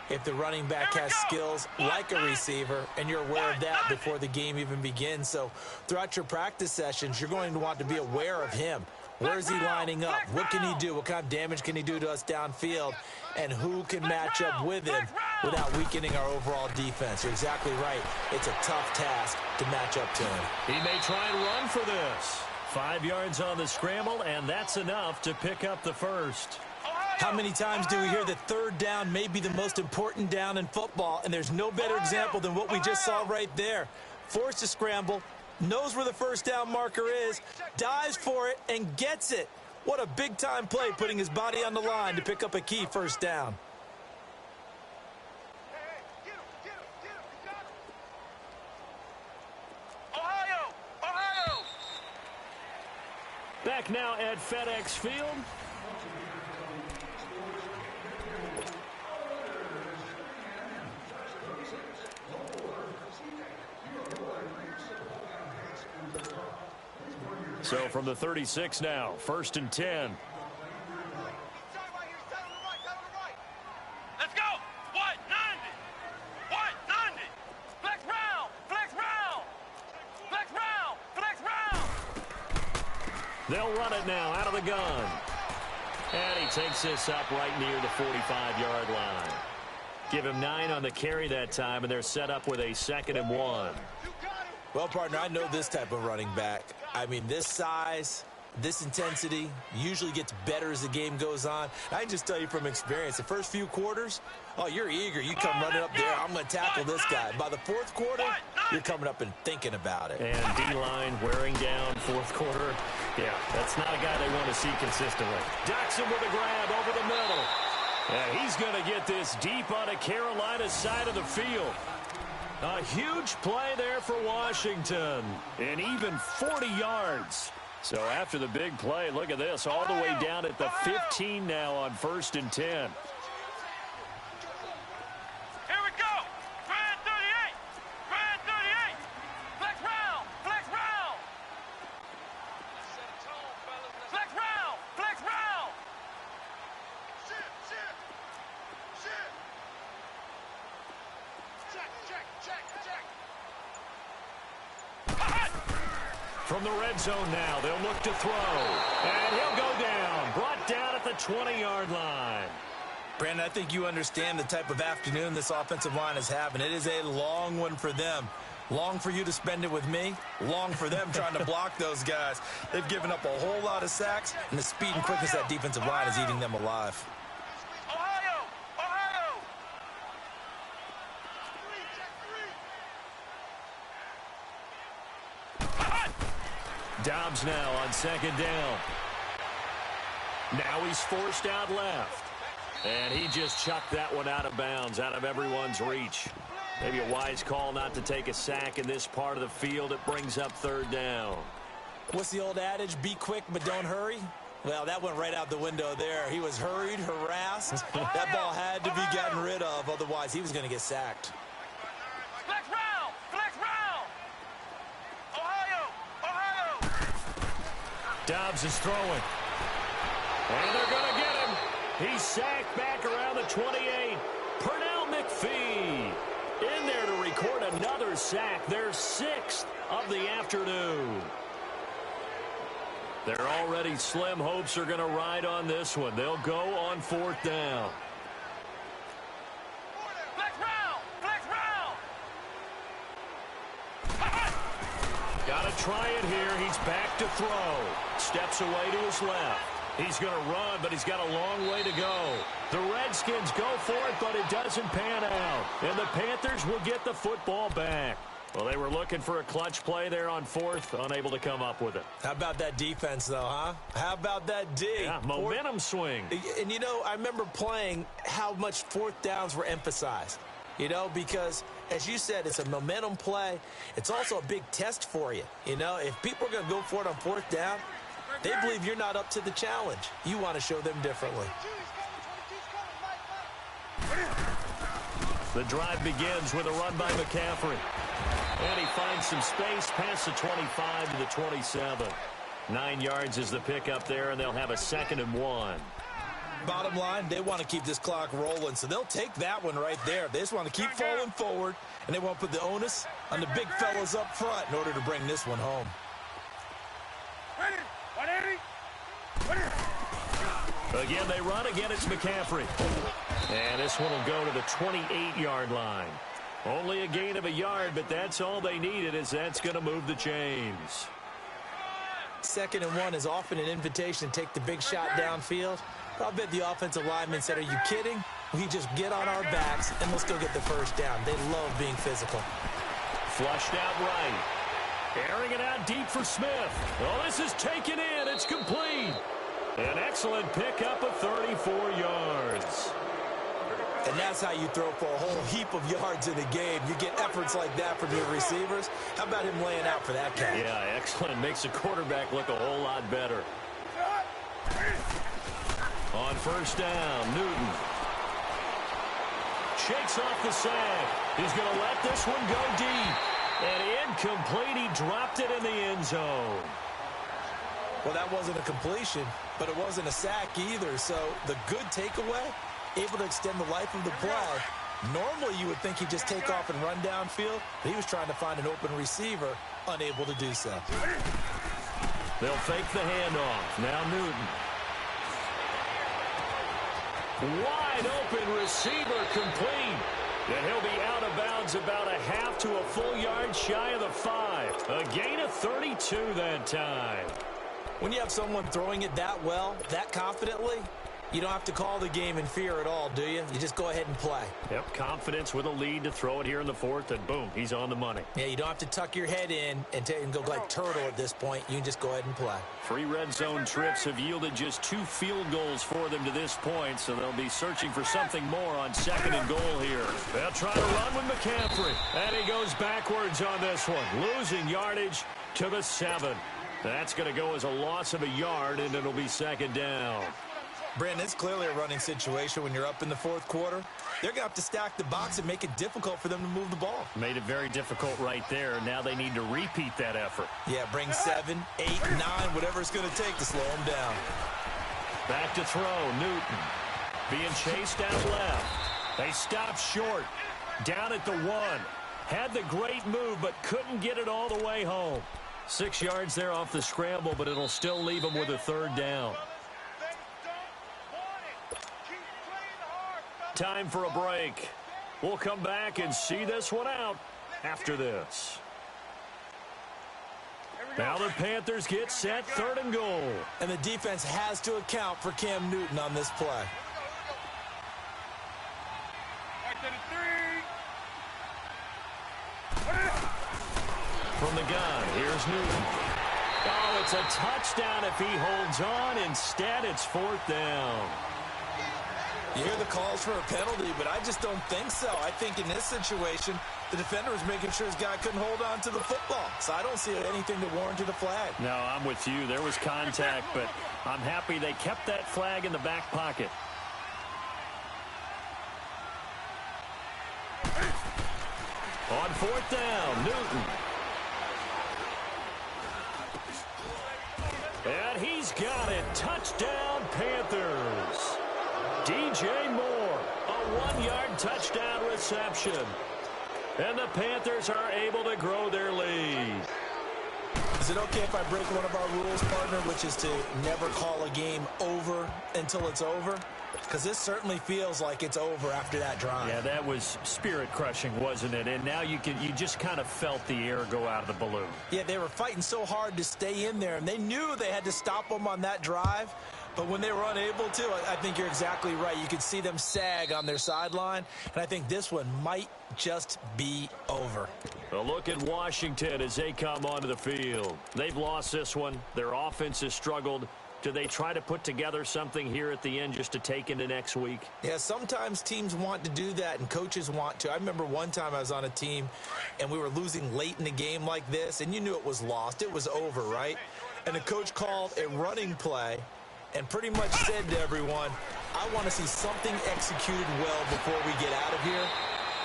if the running back has skills like a receiver, and you're aware of that before the game even begins. So throughout your practice sessions, you're going to want to be aware of him. Where is he lining up? What can he do? What kind of damage can he do to us downfield? And who can match up with him without weakening our overall defense? You're exactly right. It's a tough task to match up to him. He may try and run for this. 5 yards on the scramble, and that's enough to pick up the first. How many times do we hear that third down may be the most important down in football, and there's no better example than what we just saw right there. Forced to scramble, knows where the first down marker is, dives for it, and gets it. What a big-time play, putting his body on the line to pick up a key first down. Ohio! Back now at FedEx Field. So from the 36 now, 1st and 10. Let's go! What? 90! What? 90! Flex round! Flex round! Flex round! Flex round! They'll run it now out of the gun. And he takes this up right near the 45-yard line. Give him 9 on the carry that time, and they're set up with a 2nd and 1. Well, partner, I know this type of running back. I mean, this size, this intensity usually gets better as the game goes on. I can just tell you from experience, the first few quarters, oh, you're eager. You come running up there, I'm going to tackle this guy. By the 4th quarter, you're coming up and thinking about it. And D-line wearing down 4th quarter. Yeah, that's not a guy they want to see consistently. Jackson with a grab over the middle. And he's going to get this deep on a Carolina side of the field. A huge play there for Washington, and even 40 yards. So after the big play, look at this, all the way down at the 15 now on 1st and 10. Here we go! Grand 38! Grand 38! Flex round! Flex round! Flex round! Flex round! Shit! From the red zone now, they'll look to throw. And he'll go down, brought down at the 20-yard line. Brandon, I think you understand the type of afternoon this offensive line is having. It is a long one for them. Long for you to spend it with me. Long for them trying to block those guys. They've given up a whole lot of sacks, and the speed and quickness of that defensive line is eating them alive. Ohio! Dobbs now on 2nd down. Now he's forced out left. And he just chucked that one out of bounds, out of everyone's reach. Maybe a wise call not to take a sack in this part of the field. It brings up 3rd down. What's the old adage? Be quick, but don't hurry. Well, that went right out the window there. He was hurried, harassed. That ball had to be gotten rid of. Otherwise, he was going to get sacked. Flex round! Flex round! Ohio! Dobbs is throwing. And they're going to get him. He's sacked back around the 28. Pernell McPhee in there to record another sack. Their 6th of the afternoon. Their already slim hopes are going to ride on this one. They'll go on 4th down. Flex round! Flex round! Got to try it here. He's back to throw. Steps away to his left. He's going to run, but he's got a long way to go. The Redskins go for it, but it doesn't pan out. And the Panthers will get the football back. Well, they were looking for a clutch play there on 4th, unable to come up with it. How about that defense, though, huh? How about that D? Yeah, momentum swing. And, you know, I remember playing how much 4th downs were emphasized. you know, because, as you said, it's a momentum play. It's also a big test for you. You know, if people are going to go for it on fourth down, they believe you're not up to the challenge. You want to show them differently. The drive begins with a run by McCaffrey. And he finds some space past the 25 to the 27. 9 yards is the pickup there, and they'll have a 2nd and 1. Bottom line, they want to keep this clock rolling, so they'll take that one right there. They just want to keep falling forward, and they want to put the onus on the big fellas up front in order to bring this one home. Ready? 180. Again, they run. Again, it's McCaffrey. And this one will go to the 28-yard line. Only a gain of a yard, but that's all they needed, as that's going to move the chains. 2nd and 1 is often an invitation to take the big shot downfield. I'll bet the offensive lineman said, are you kidding? We just get on our backs, and let's go get the first down. They love being physical. Flushed out right. Airing it out deep for Smith. Oh, this is taken in. It's complete. An excellent pickup of 34 yards. And that's how you throw for a whole heap of yards in a game. You get efforts like that from your receivers. How about him laying out for that catch? Yeah, excellent. Makes the quarterback look a whole lot better. On first down, Newton. Shakes off the sack. He's going to let this one go deep. And incomplete. He dropped it in the end zone. Well, that wasn't a completion, but it wasn't a sack either. So the good takeaway, able to extend the life of the play. Normally, you would think he'd just take off and run downfield, but he was trying to find an open receiver, unable to do so. They'll fake the handoff. Now Newton. Wide open receiver complete. And he'll be out of bounds about a half to a full yard shy of the 5. A gain of 32 that time. When you have someone throwing it that well, that confidently, you don't have to call the game in fear at all, do you? You just go ahead and play. Yep, confidence with a lead to throw it here in the 4th, and boom, he's on the money. Yeah, you don't have to tuck your head in and go like turtle at this point. You can just go ahead and play. 3 red zone trips have yielded just 2 field goals for them to this point, so they'll be searching for something more on 2nd and goal here. They'll try to run with McCaffrey, and he goes backwards on this one, losing yardage to the 7. That's going to go as a loss of a yard, and it'll be 2nd down. Brandon, it's clearly a running situation when you're up in the 4th quarter. They're going to have to stack the box and make it difficult for them to move the ball. Made it very difficult right there. Now they need to repeat that effort. Yeah, bring 7, 8, 9, whatever it's going to take to slow them down. Back to throw, Newton. Being chased out left. They stop short. Down at the 1. Had the great move, but couldn't get it all the way home. 6 yards there off the scramble, but it'll still leave them with a 3rd down. Time for a break. We'll come back and see this one out after this. Now the Panthers get set, 3rd and goal. And the defense has to account for Cam Newton on this play. From the gun, here's Newton. Oh, it's a touchdown if he holds on. Instead, it's 4th down. You hear the calls for a penalty, but I just don't think so. I think in this situation, the defender was making sure his guy couldn't hold on to the football. So I don't see anything that warranted a flag. No, I'm with you. There was contact, but I'm happy they kept that flag in the back pocket. On 4th down, Newton. And he's got it. Touchdown, Panthers. DJ Moore, a 1-yard touchdown reception. And the Panthers are able to grow their lead. Is it okay if I break one of our rules, partner, which is to never call a game over until it's over? Because this certainly feels like it's over after that drive. Yeah, that was spirit-crushing, wasn't it? And now you just kind of felt the air go out of the balloon. Yeah, they were fighting so hard to stay in there, and they knew they had to stop them on that drive. But when they were unable to, I think you're exactly right. You could see them sag on their sideline, and I think this one might just be over. A look at Washington as they come onto the field. They've lost this one. Their offense has struggled. Do they try to put together something here at the end just to take into next week? Yeah, sometimes teams want to do that and coaches want to. I remember one time I was on a team and we were losing late in a game like this, and you knew it was lost. It was over, right? And the coach called a running play and pretty much said to everyone, I want to see something executed well before we get out of here.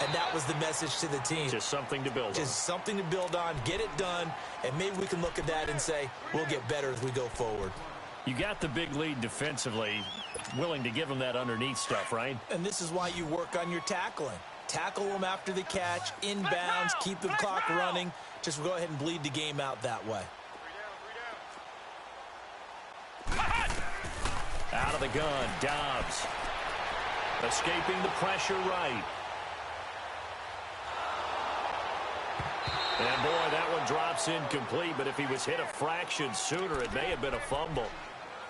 And that was the message to the team. Just something to build on. Just something to build on, get it done, and maybe we can look at that and say, we'll get better as we go forward. You got the big lead defensively, willing to give them that underneath stuff, right? And this is why you work on your tackling. Tackle them after the catch, inbounds, keep the clock running. Just go ahead and bleed the game out that way. Out of the gun, Dobbs. Escaping the pressure right. And, boy, that one drops incomplete, but if he was hit a fraction sooner, it may have been a fumble.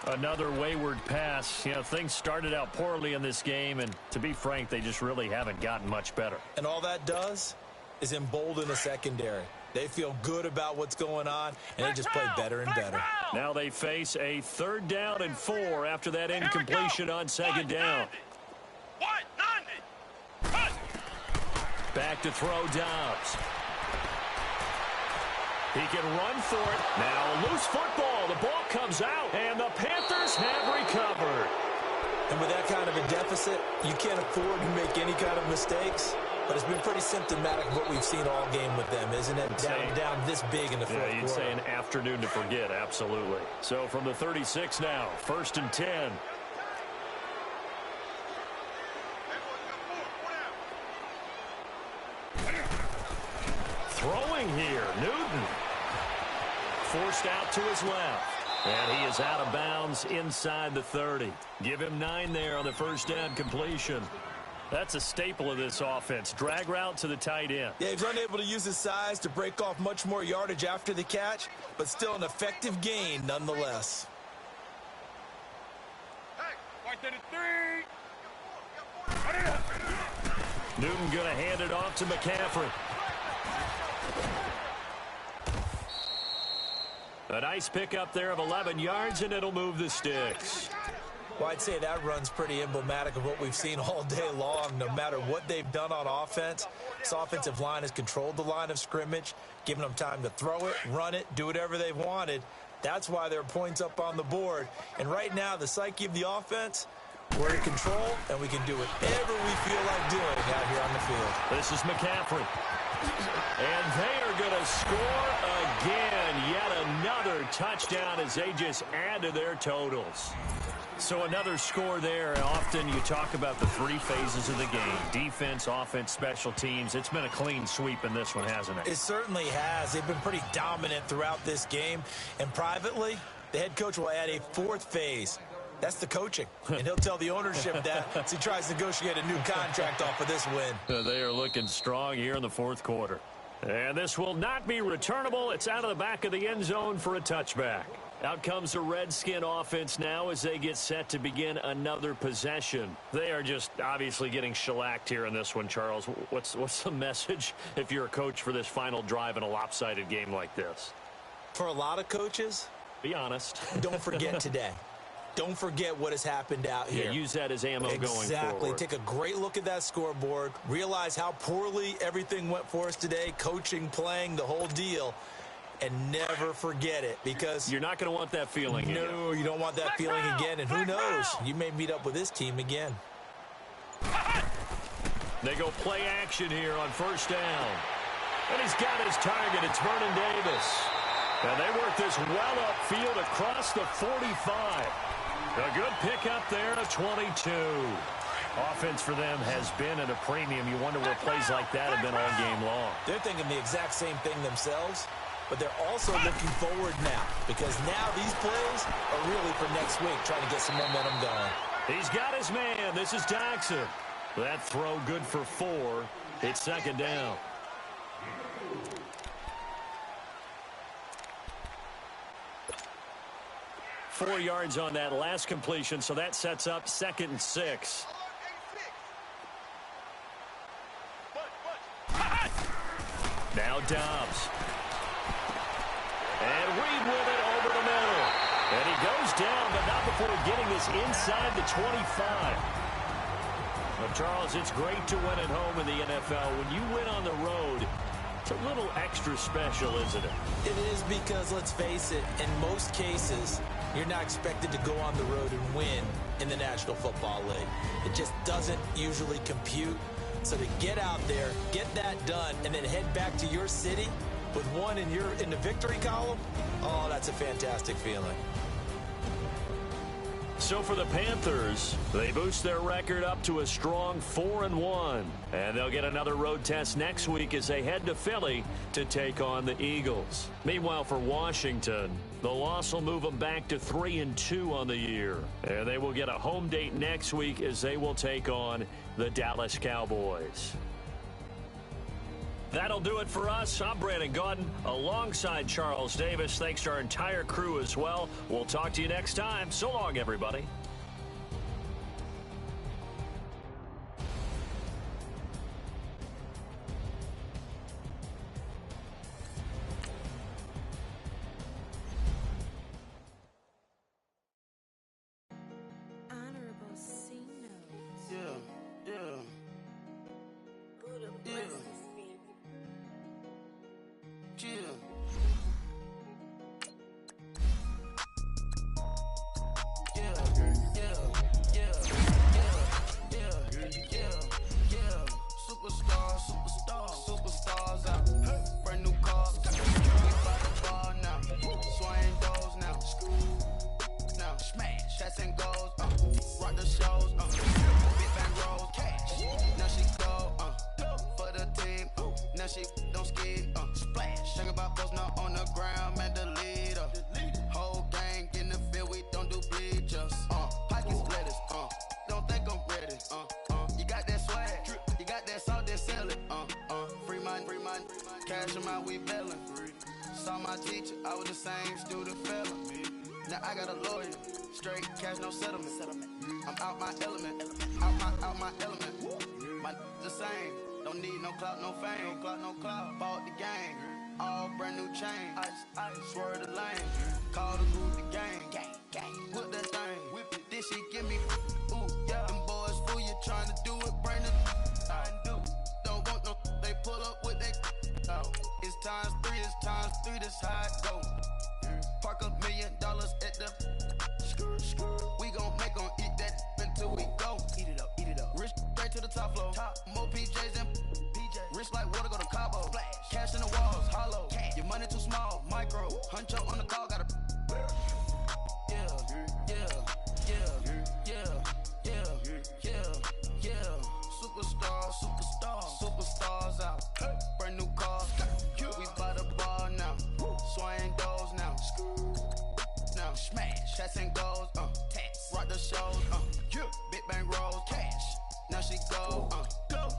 Another wayward pass. You know, things started out poorly in this game, and to be frank, they just really haven't gotten much better. And all that does is embolden the secondary. They feel good about what's going on, and they just play better and better. Now they face a 3rd down and 4 after that incompletion on 2nd down. Back to throw Dobbs. He can run for it. Now a loose football. The ball comes out, and the Panthers have recovered. And with that kind of a deficit, you can't afford to make any kind of mistakes. But it's been pretty symptomatic of what we've seen all game with them, isn't it? Down this big in the fourth quarter. You'd say an afternoon to forget, absolutely. So from the 36 now, 1st and 10. Throwing here, Newton. Forced out to his left. And he is out of bounds inside the 30. Give him 9 there on the 1st down completion. That's a staple of this offense. Drag route to the tight end. Yeah, he's unable to use his size to break off much more yardage after the catch, but still an effective gain nonetheless. Newton going to hand it off to McCaffrey. A nice pickup there of 11 yards, and it'll move the sticks. Well, I'd say that run's pretty emblematic of what we've seen all day long. No matter what they've done on offense, this offensive line has controlled the line of scrimmage, given them time to throw it, run it, do whatever they've wanted. That's why there are points up on the board. And right now, the psyche of the offense, we're in control, and we can do whatever we feel like doing out here on the field. This is McCaffrey. And they are going to score again. Yet another touchdown as they just add to their totals. So another score there. Often you talk about the 3 phases of the game. Defense, offense, special teams. It's been a clean sweep in this one, hasn't it? It certainly has. They've been pretty dominant throughout this game. And privately, the head coach will add a 4th phase. That's the coaching. And he'll tell the ownership that as he tries to negotiate a new contract off of this win. They are looking strong here in the 4th quarter. And this will not be returnable. It's out of the back of the end zone for a touchback. Out comes the Redskin offense now as they get set to begin another possession. They are just obviously getting shellacked here in this one, Charles. What's the message if you're a coach for this final drive in a lopsided game like this? For a lot of coaches, be honest. Don't forget today. Don't forget what has happened out here. Yeah, use that as ammo going forward. Exactly. Take a great look at that scoreboard. Realize how poorly everything went for us today. Coaching, playing, the whole deal. And never forget it, because you're not going to want that feeling again. No, you don't want that feeling again. And who knows? You may meet up with this team again. They go play action here on 1st down. And he's got his target. It's Vernon Davis. And they work this well upfield across the 45. A good pickup there to 22. Offense for them has been at a premium. You wonder what plays like that have been all game long. They're thinking the exact same thing themselves, but they're also looking forward now, because now these plays are really for next week, trying to get some momentum going. He's got his man. This is Jackson. That throw good for 4. It's 2nd down. Four yards on that last completion, so that sets up 2nd and 6. Now Dobbs. And Reed with it over the middle. And he goes down, but is inside the 25. But, Charles, it's great to win at home in the NFL. When you win on the road, it's a little extra special, isn't it? It is, because, let's face it, in most cases, you're not expected to go on the road and win in the National Football League. It just doesn't usually compute. So to get out there, get that done, and then head back to your city with one in the victory column, oh, that's a fantastic feeling. So for the Panthers, they boost their record up to a strong 4-1. And they'll get another road test next week as they head to Philly to take on the Eagles. Meanwhile, for Washington, the loss will move them back to 3-2 on the year. And they will get a home date next week as they will take on the Dallas Cowboys. That'll do it for us. I'm Brandon Gaudin alongside Charles Davis. Thanks to our entire crew as well. We'll talk to you next time. So long, everybody. Honorable C notes. Yeah. Superstars out. Brand new cars. We by the bar now. Swaying doors now. Now smash. Shots and goals. Rock the shows. Big bang rolls. Cash. Now she go. For the team. Now she don't ski. Splash. Think about posting up on the ground. Man, the leader. Whole gang in the field. We don't do bleachers. Pockets lettuce. Don't think I'm ready. You got that swag. You got that salt, that sell it. Free mind. Cash them out, we bailin'. Saw my teacher, I was the same student fella. Now I got a lawyer, straight cash, no settlement. I'm out my element, out my element. My the same, don't need no clout, no fame. No clout, bought the game, all brand new chain. Ice, swerve the lane, call the group the gang. Whip that thing, whip it. Then she give me, ooh, yeah. Them boys fool you trying to do it, bring it. I do. Don't want no, they pull up with they. It's times three, this how it go. Park $1 million at the. We gon' make 'em eat that until we go. Eat it up. Rich straight to the top floor. More PJs and PJ. Rich like water, go to Cabo. Splash. Cash in the walls, hollow. Your money too small, micro. Hunch up on the call, gotta. Superstars out. Brand new cars. We by the bar now. Swaying doors now. Now smash. Shots and goals. Rock the shows. Big bang rolls. Cash. Now she go.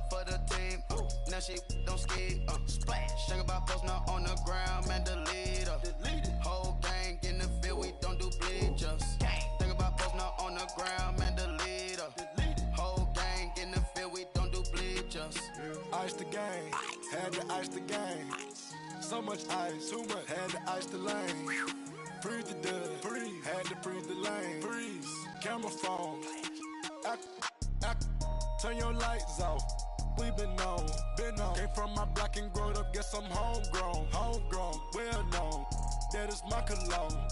For the team. Now she don't ski. Splash. Think about posting up on the ground. Man, the leader. Whole gang in the field. We don't do bleachers. Think about posting up on the ground. Man, the leader. Whole gang in the field. We don't do bleachers. Ice the game, had to ice the game. So much ice, too much, had to ice the lane. Freeze the dud, had to freeze the lane. Freeze, camera phone. Turn your lights off. We been on. Came from my block and growed up, guess I'm homegrown, well known. That is my cologne.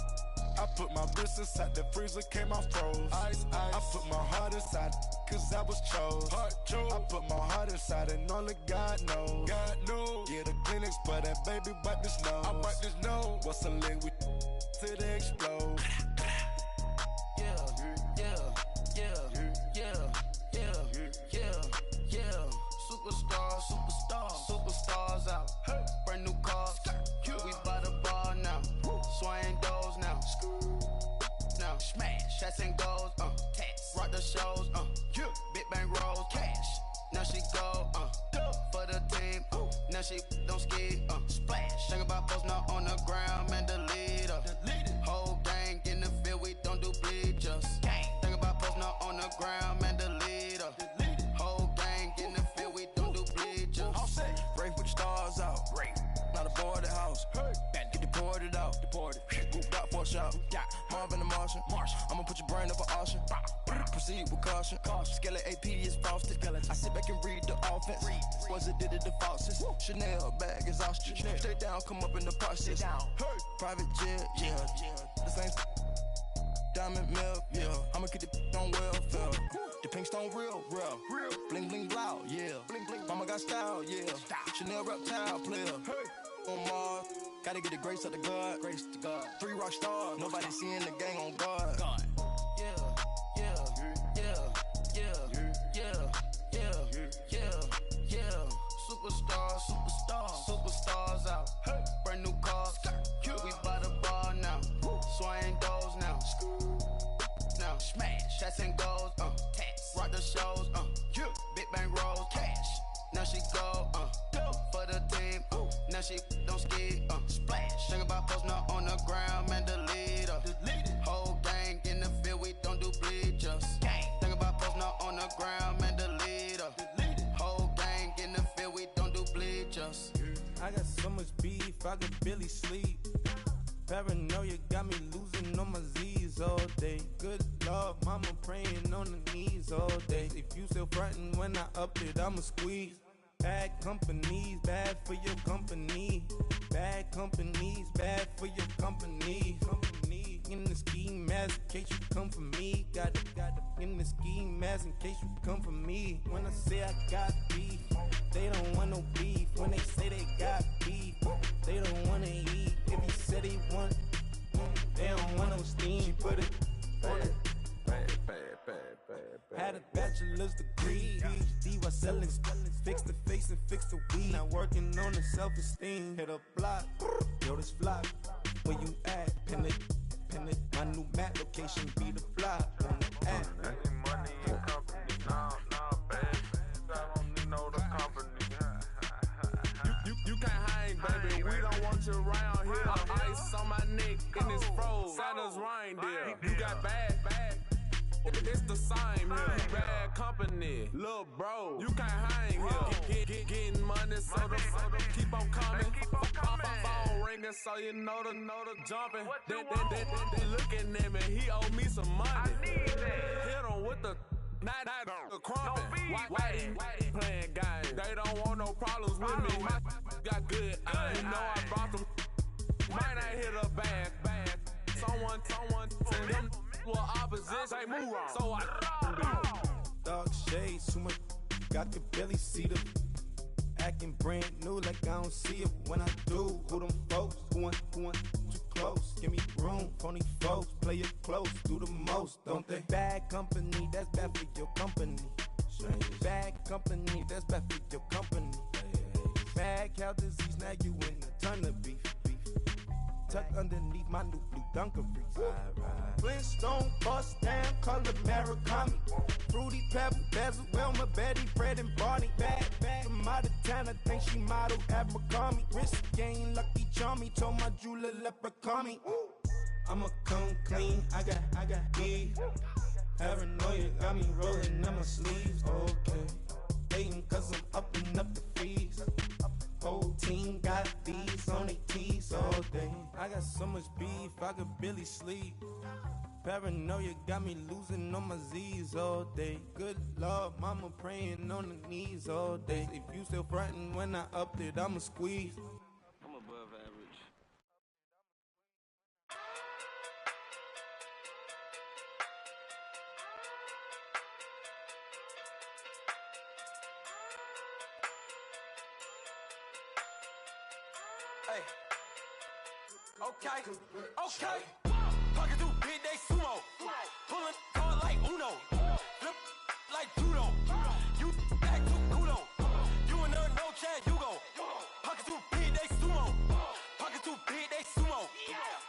I put my wrist inside the freezer, came out froze. Ice. I put my heart inside, cause I was chose. I put my heart inside and only God knows. Get a Kleenex for that baby, wipe this nose. I wipe this nose. What's a link with till they explode? Superstars out. Brand new cars. We by the bar now. Swaying doors now. Now smash. Shots and goals. Rock the shows. Big bang rolls. Cash. Now she go. For the team. Now she don't ski. Splash. Think about posting up on the ground. Man, the leader. Whole gang in the field. We don't do bleachers. Think about posting up on the ground. Man, the leader. Whole gang in the field. We don't do bleachers. Break with the stars out. Not a boarded house. Get deported out. Moved out for a shop. Marvin the Martian. I'm I'ma put your brain up for auction. Proceed with caution. Skeleton AP is frosted. I sit back and read the offense. Was it did it the falsest? Chanel bag is ostrich. Stay down, come up in the process. Private jet, yeah. The same diamond milk, yeah. I'ma keep the on welfare. The pink stone real. Bling bling blow, yeah. Mama got style, yeah. Chanel reptile player. On Mars, gotta get the grace of the God. 3 rock stars, nobody seeing the gang on guard. Superstars out. Brand new cars. We by the bar now. Swaying doors now. Now smash. Shots and goals. Rock the shows. Big bang rolls. Cash. Now she go. For the team. Now she don't ski. Splash. Think about post now on the ground. Man, delete her. Whole gang in the field. We don't do bleachers. Think about post now on the ground. Man, delete her. Whole gang in the field. We don't do bleachers. I got so much beef, I could barely sleep. Paranoia got me losing on my Z's all day. Good Lord, mama praying on the knees all day. If you still frontin' when I up it, I'ma squeeze. Bad companies, bad for your company. Bad companies, bad for your company. In the ski mask in case you come for me. Got it in the ski mask in case you come for me. When I say I got beef, they don't want no beef. When they say they got beef, they don't wanna eat. If you said they want, they don't want no steam. Put it on it. Had a bachelor's degree, PhD while selling. Fix the face and fix the weed. Now working on the self-esteem. Hit a block, yo this flop. Where you at? Pin it. My new map location be the flop on the app. Money and company, nah, baby. I don't need no the company. You can't hang, baby. We don't want you around here. Ice on my neck and it's froze. Santa's reindeer. You got bad. It's the same here. Bad company, little bro. You can't hang here. Getting money, so the keep on coming. Phone ringing, so you know the jumping. They looking at me. He owe me some money. Hit him with the not the crumping. Why you playing games? They don't want no problems with me. My got good. I know I brought them. Might not hit a bad. Someone send them. Well, opposition, they move wrong. So I Dark shades, too much. I could barely see them. Acting brand new like I don't see it. When I do, who them folks? Who want too close? Give me room, phony folks. Play it close, do the most, don't they? Bad company, that's bad for your company. Bad company, that's bad for your company. Bad cow disease, now you in a ton of beef. Tuck underneath my new blue Dunkaroos. Flintstone, bust down, color Murakami. Fruity Pebble, Basil, Wilma, Betty, Fred, and Barney. Bad from out of town, I think she model at McCarmy. Wrist game, Lucky Charmy, told my jeweler leprechaun me. I'ma come clean, I got beef. Paranoia got me rolling on my sleeves, okay. Hating cause I'm upping up the fees. Whole team got these on their tees all day. I got so much beef, I could barely sleep. Paranoia got me losing on my Z's all day. Good Lord, mama praying on the knees all day. If you still frontin' when I upped it, I'ma squeeze. I'm above average. Hey. Okay. Pocket through big day sumo. Pulling hard like Uno. Flip like judo. You back to Kudo. You and her no chance, you go. Pocket through big day sumo. Pocket through big day sumo.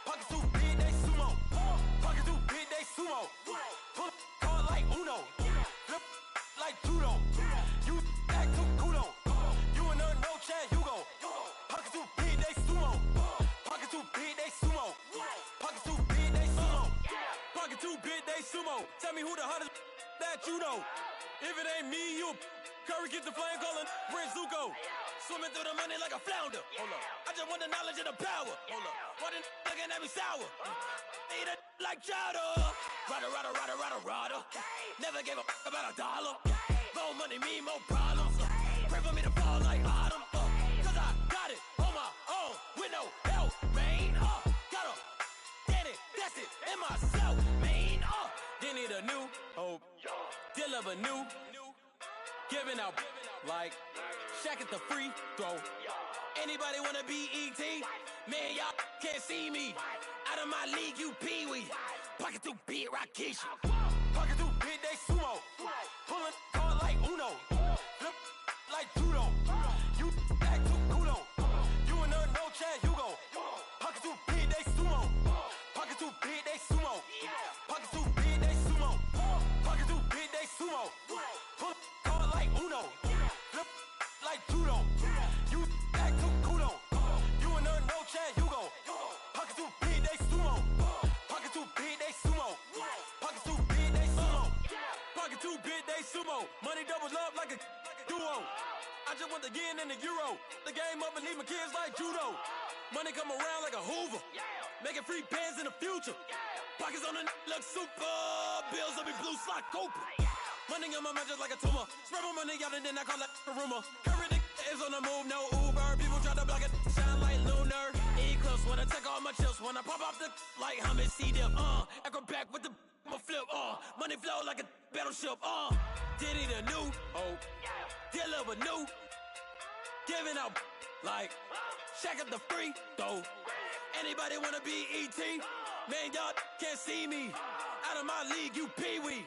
Pocket through big day sumo. Pocket through big day sumo. Pull hard like Uno. Flip like judo. You back to Kudo. You and her no chance, you go. Pocket through big day sumo. Pocket through big day sumo. Pocket through big day sumo. Pocket through big day sumo. Tell me who the hottest that you know. If it ain't me, you Curry get the flame calling Prince Zuko. Swimming through the money like a flounder. Hold up. I just want the knowledge and the power. Hold up. Why the looking at me sour? Eat it like chowder. Rada. Never gave a fuck about a dollar. More money mean more problems. Pray for me to fall like autumn. Cause I got it on my own with no help, man. Got a get it, that's it, in myself, man. They need a new hope. Deal of a new. Giving out like Shaq at the free throw. Anybody wanna be E.T.? Man, y'all can't see me. Out of my league, you pee-wee. Pocket too big, Rakishi. Pocket too big, they sumo. Pulling card like Uno. Flip like judo. You act too kudo. You and her, no chance, you go. Pocket too big, they sumo. Pocket too big, they sumo. Pocket too big, they sumo. Pocket too big, they sumo. Pull card like Uno. Flip like judo. You act too kudo. You and her, no chance, you go. Pocket too big, they sumo. Pocket too big, they sumo. Pocket too big, they sumo. Pocket too big, they sumo. Money doubles up like a duo. I just want the yen and the euro. The game up and leave my kids like judo. Money come around like a Hoover. Making free bands in the future. Pockets on the look super. Bills will be blue slot Cooper. Money on my mind just like a tumor. Spread my money out and then I call that a rumor. Curry is on the move, no Uber. People try to block it, shine like lunar. Eclipse, wanna take all my chips. When I pop off the like Hummus, C-dip, acrobat with the I'ma flip, money flow like a battleship, Diddy the new, deal of a new. Giving out like Shaq at the free throw. Anybody wanna be E.T.? Man, y'all can't see me. Out of my league, you pee-wee.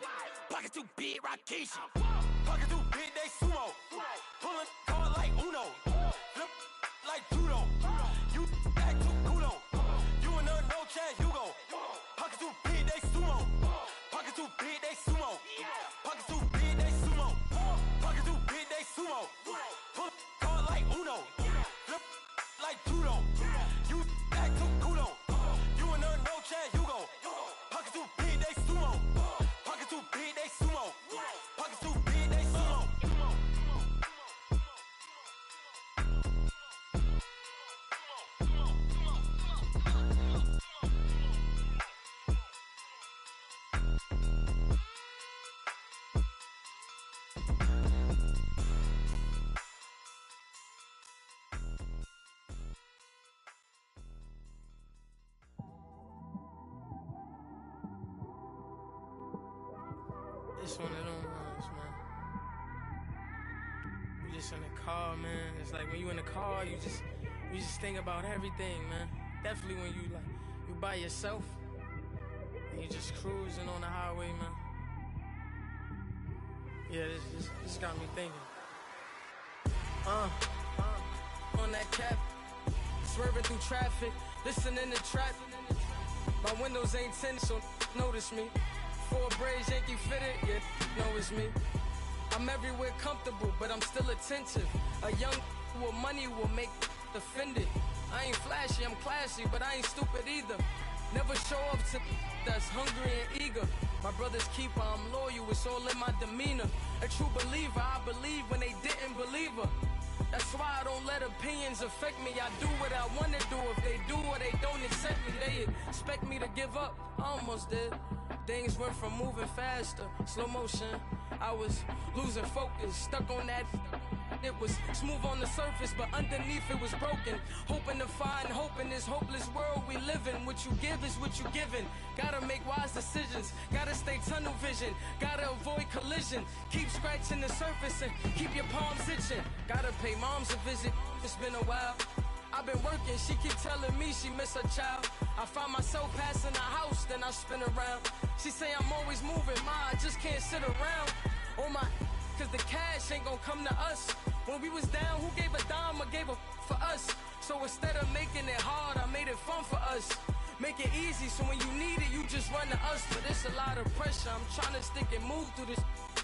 Pocket too big, Rakishi. Pocket too big, they sumo. Pulling card like Uno. Flip like judo. You act too kudo. You and her, no chance, you go. Pocket too big, they sumo. Pocket too big, they sumo. Pocket too big, they sumo. Pocket too big, they sumo. Pull card like Uno. Flip like judo. You act too kudo. You and her, no chance, you go. Pocket too big, they sumo. Pocket too big, they sumo. Pocket too big, they sumo. It's one of them ones, man. You just in the car, man. It's like when you in the car, you just think about everything, man. Definitely when you by yourself and you just cruising on the highway, man. Yeah, this got me thinking. On that cap, swerving through traffic, listening to trap. My windows ain't tinted, so notice me. 4 braids, Yankee fitted, yeah, know it's me. I'm everywhere comfortable, but I'm still attentive. A young with money will make offended. I ain't flashy, I'm classy, but I ain't stupid either. Never show up to that's hungry and eager. My brother's keeper, I'm loyal, it's all in my demeanor. A true believer, I believe when they didn't believe her. That's why I don't let opinions affect me. I do what I want to do. If they do or they don't accept me, they expect me to give up. I almost did. Things went from moving faster, slow motion. I was losing focus, stuck on that. It was smooth on the surface, but underneath it was broken. Hoping to find hope in this hopeless world we live in. What you give is what you given. Gotta make wise decisions. Gotta stay tunnel vision. Gotta avoid collision. Keep scratching the surface and keep your palms itching. Gotta pay moms a visit. It's been a while. I've been working, she keep telling me she miss her child. I find myself passing the house, then I spin around. She say I'm always moving, ma, I just can't sit around. Oh my, cause the cash ain't gon' come to us. When we was down, who gave a dime or gave a for us? So instead of making it hard, I made it fun for us. Make it easy, so when you need it, you just run to us. But it's a lot of pressure, I'm trying to stick and move through this.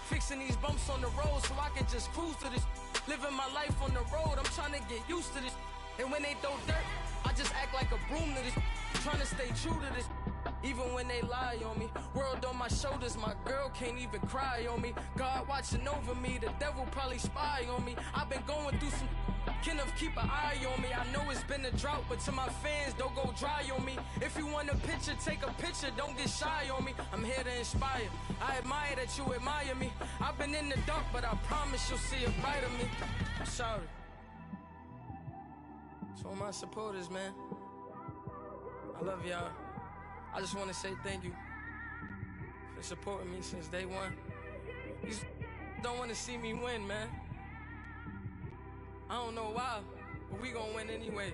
Fixing these bumps on the road so I can just cruise to this. Living my life on the road, I'm trying to get used to this. And when they throw dirt, I just act like a broom to this. Trying to stay true to this. Even when they lie on me. World on my shoulders, my girl can't even cry on me. God watching over me, the devil probably spy on me. I've been going through some Enough, keep an eye on me. I know it's been a drought, but to my fans, don't go dry on me. If you want a picture, take a picture, don't get shy on me. I'm here to inspire. I admire that you admire me. I've been in the dark, but I promise you'll see a brighter me. I'm sorry. To all my supporters, man. I love y'all. I just want to say thank you for supporting me since day one. You don't want to see me win, man. I don't know why, but we gonna win anyway.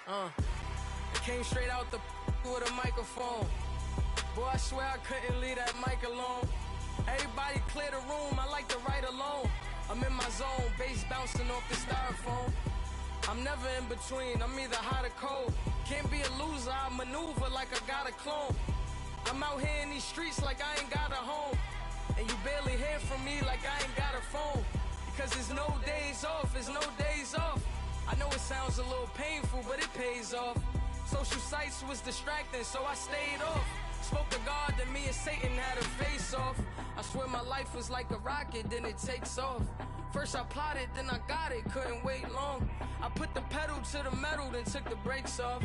I came straight out the with a microphone. Boy, I swear I couldn't leave that mic alone. Everybody clear the room, I like to write alone. I'm in my zone, bass bouncing off the styrofoam. I'm never in between, I'm either hot or cold. Can't be a loser, I maneuver like I got a clone. I'm out here in these streets like I ain't got a home. And you barely hear from me like I ain't got a phone. Because there's no days off, there's no days off. I know it sounds a little painful, but it pays off. Social sites was distracting, so I stayed off. Spoke to God that me and Satan had a face off. I swear my life was like a rocket, then it takes off. First I plotted, then I got it, couldn't wait long. I put the pedal to the metal, then took the brakes off.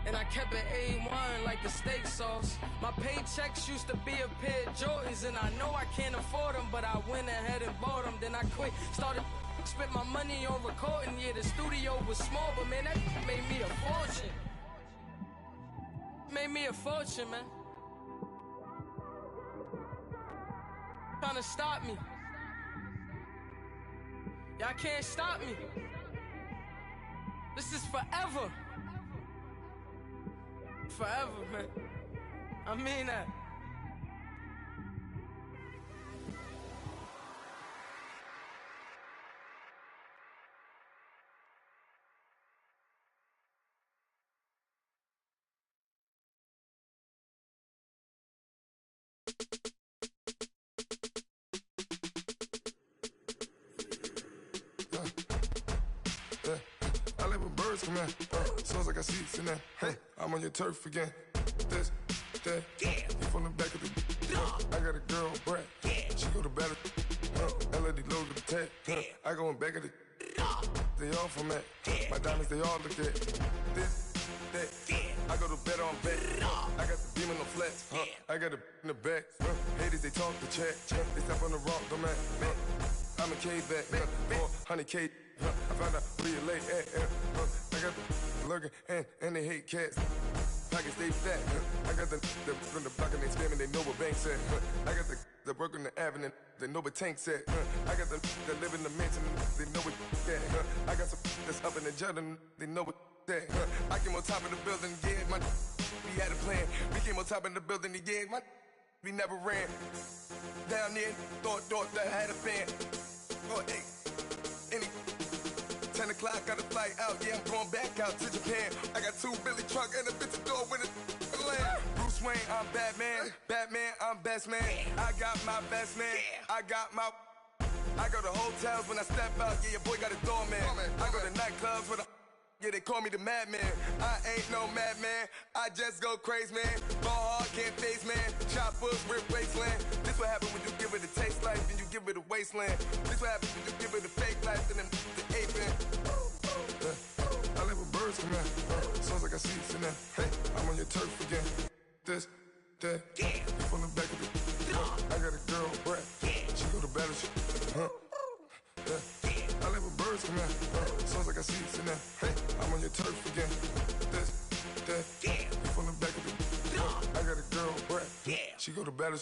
And I kept it A1 like the steak sauce. My paychecks used to be a pair of Jordans, and I know I can't afford them, but I went ahead and bought them. Then I quit, started spent my money on recording. Yeah, the studio was small, but man, that made me a fortune. Made me a fortune, man. Trying to stop me. Y'all can't stop me. This is forever. Forever, man. I mean that. I live with birds come in. Soon as I got seats in there. Hey, I'm on your turf again. This, that, you from the back of the. I got a girl, Brad. She go to battle. LED logo the tag. I go in back of the. They all from that. My diamonds, they all look at. This, that. I go to bed on bed. I got the beam in the flats. I got it in the back. Haters, they talk the chat. They step on the rock, the man. I'm a K-back. 400K. I found out where you lay at. I got the lurking and they hate cats. Pockets they fat. I got the from the block and they spamming, they know what banks at. I got the work on the avenue, they know what tanks at. I got the that live in the mansion, they know what that. I got some that's up in the Jordan, they know what that. I came on top of the building, yeah, we had a plan. We came on top of the building, yeah, we never ran. Down there, thought that I had a fan. Oh, hey, any 10 o'clock, got a flight out, yeah, I'm going back out to Japan. I got 2 Billy truck and a bitch door with a land. Bruce Wayne, I'm Batman. Batman, I'm best man. I got my best man. I got my. I go to hotels when I step out, yeah, your boy got a doorman. I go to nightclubs with a. Yeah, they call me the madman. I ain't no madman. I just go crazy, man. Ball hard, can't face, man. Choppers, rip wasteland. This what happen when you give it a taste life, then you give it a wasteland. This what happen when you give it a fake life, then the ape in. I live with birds come in. Soon as I got seats in there. Hey, I'm on your turf again. This, that, you from the back of the. I got a girl, Brad. She go to battle. I live with birds come in. Soon as I got seats in there. Hey, I'm on your turf again. This, that, you from the back of the. I got a girl, Brad. She go to battle.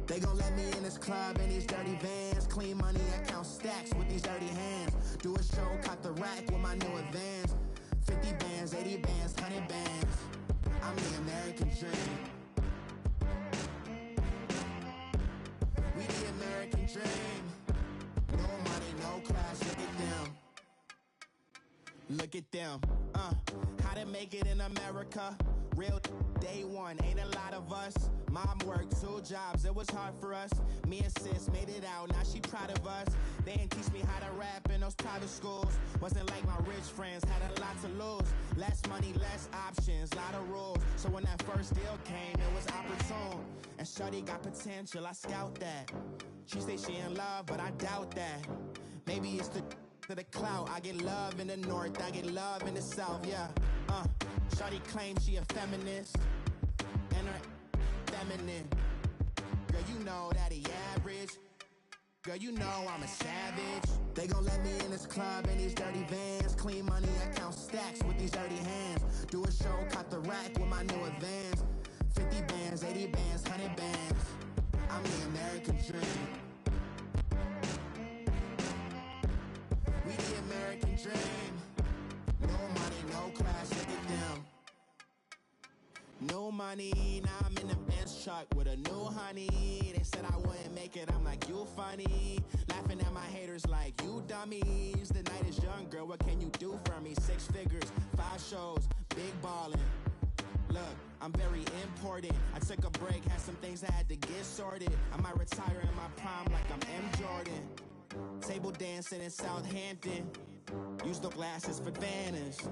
They gon' let me in this club in these dirty vans. Clean money, I count stacks with these dirty hands. Do a show, cock the rack with my new advance. 50 bands, 80 bands, 100 bands. I'm the American dream. We the American dream. No money, no class, look at them. Look at them. How to make it in America? Real day one, ain't a lot of us. Mom worked 2 jobs, it was hard for us. Me and sis made it out, now she proud of us. They didn't teach me how to rap in those private schools. Wasn't like my rich friends, had a lot to lose. Less money, less options, lot of rules. So when that first deal came, it was opportune. And shorty got potential, I scout that. She say she in love, but I doubt that. Maybe it's to the clout. I get love in the north, I get love in the south, yeah. Shorty claims she a feminist, and her feminine. Girl, you know that he average. Girl, you know I'm a savage. They gon' let me in this club in these dirty vans. Clean money, I count stacks with these dirty hands. Do a show, caught the rack with my new advance. 50 bands, 80 bands, 100 bands. I'm the American dream. We the American dream. No money, no class, look at them. No money, now I'm in the Benz truck with a new honey. They said I wouldn't make it, I'm like, you funny. Laughing at my haters like, you dummies. The night is young, girl, what can you do for me? 6 figures, 5 shows, big ballin'. Look, I'm very important. I took a break, had some things I had to get sorted. I might retire in my prime like I'm M. Jordan. Table dancing in Southampton. Use the glasses for Vannas.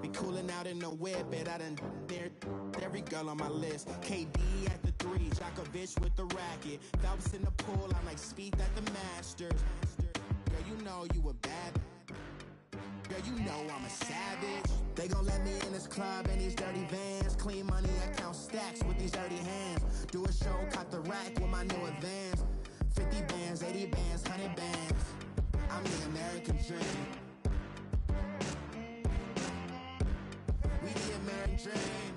Be cooling out in the whip, but I done dared every girl on my list. KD at the 3, Djokovic with the racket. Phelps in the pool, I'm like Speed at the Masters. Girl, you know you a bad. Girl, you know I'm a savage. They gon' let me in this club in these dirty vans. Clean money, I count stacks with these dirty hands. Do a show, caught the rack with my new advance. 50 bands, 80 bands, 100 bands. I'm the American dream. We the American dream.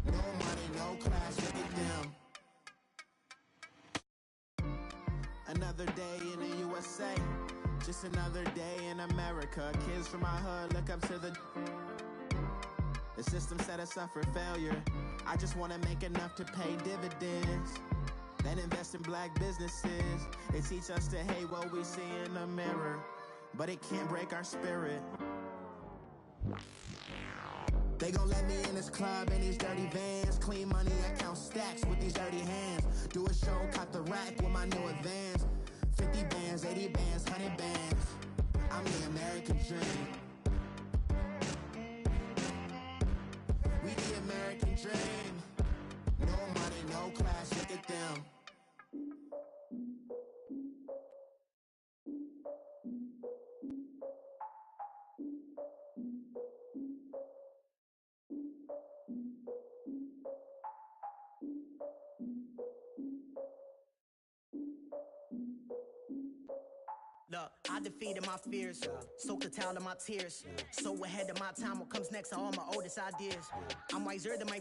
No money, no class, look at them. Another day in the USA. Just another day in America. Kids from my hood look up to the system set us up for failure. I just wanna make enough to pay dividends. Then invest in black businesses. They teach us to hate what we see in the mirror, but it can't break our spirit. They gon' let me in this club in these dirty vans. Clean money, I count stacks with these dirty hands. Do a show, caught the rack with my new advance. 50 bands, 80 bands, 100 bands. I'm the American dream. We the American dream. No money, no class, look at them. Look, I defeated my fears, soaked the towel of my tears. So ahead of my time, what comes next are all my oldest ideas. I'm wiser than my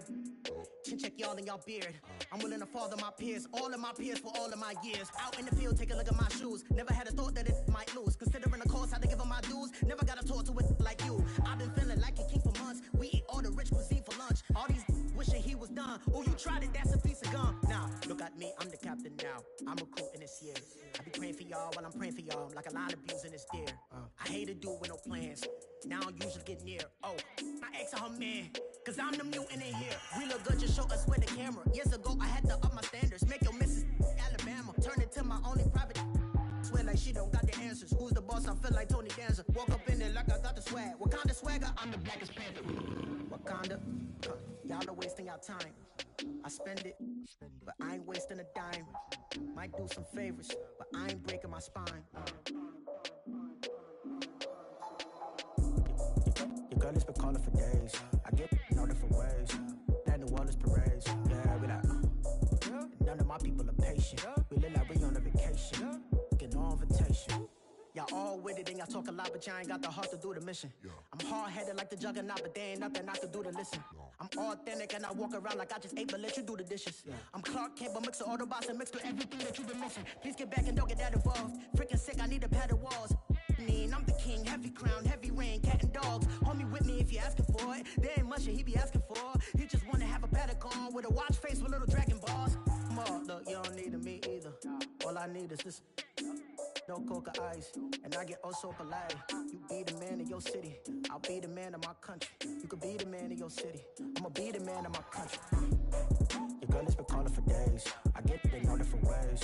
chin check y'all in y'all beard. I'm willing to father my peers, all of my peers for all of my years. Out in the field, take a look at my shoes. Never had a thought that it might lose. Considering the cost, I had to give them my dues. Never got a talk to it like you. I've been feeling like a king for months. We eat all the rich cuisine for lunch. All these wishing he was done. Oh, you tried it, that's a piece of gum. Now, look at me, I'm the captain now. I'm recruiting this year. I be praying for y'all while I'm praying for y'all. Like a line of bees in this deer. I hate to do with no plans. Now I usually get near. Oh, my ex on her man. Cause I'm the mutant in here. We look good, just show us where the camera. Years ago, I had to up my standards. Make your missus Alabama. Turn it to my only private. Swear like she don't got the answers. Who's the boss? I feel like Tony Danza. Walk up in there like I got the swag. What kind of swagger? I'm the blackest panther. Wakanda. Y'all are wasting your time. I spend it, but I ain't wasting a dime. Might do some favors, but I ain't breaking my spine. Your girl has been calling for days. I get in all different ways. That New Orleans parades. Yeah, we like. None of my people are patient. We live like we on a vacation. Get no invitation. Y'all all with it and y'all talk a lot, but y'all ain't got the heart to do the mission. I'm hard-headed like the juggernaut, but there ain't nothing I can do to listen. I'm authentic and I walk around like I just ate, but let you do the dishes. I'm Clark Kent, but mix the Autobots and mix with everything that you've been missing. Please get back and don't get that involved. Freaking sick, I need a pad of walls. I'm the king, heavy crown, heavy rain, cat and dogs. Homie with me if you're asking for it. There ain't much that he be asking for. He just wanna have a paddock on with a watch face with little dragon balls. Look, you don't need me either. All I need is this. no coca ice. And I get oh so polite. You be the man of your city, I'll be the man of my country. You could be the man of your city, I'ma be the man of my country. Your girl has been calling for days. I get it in all different ways.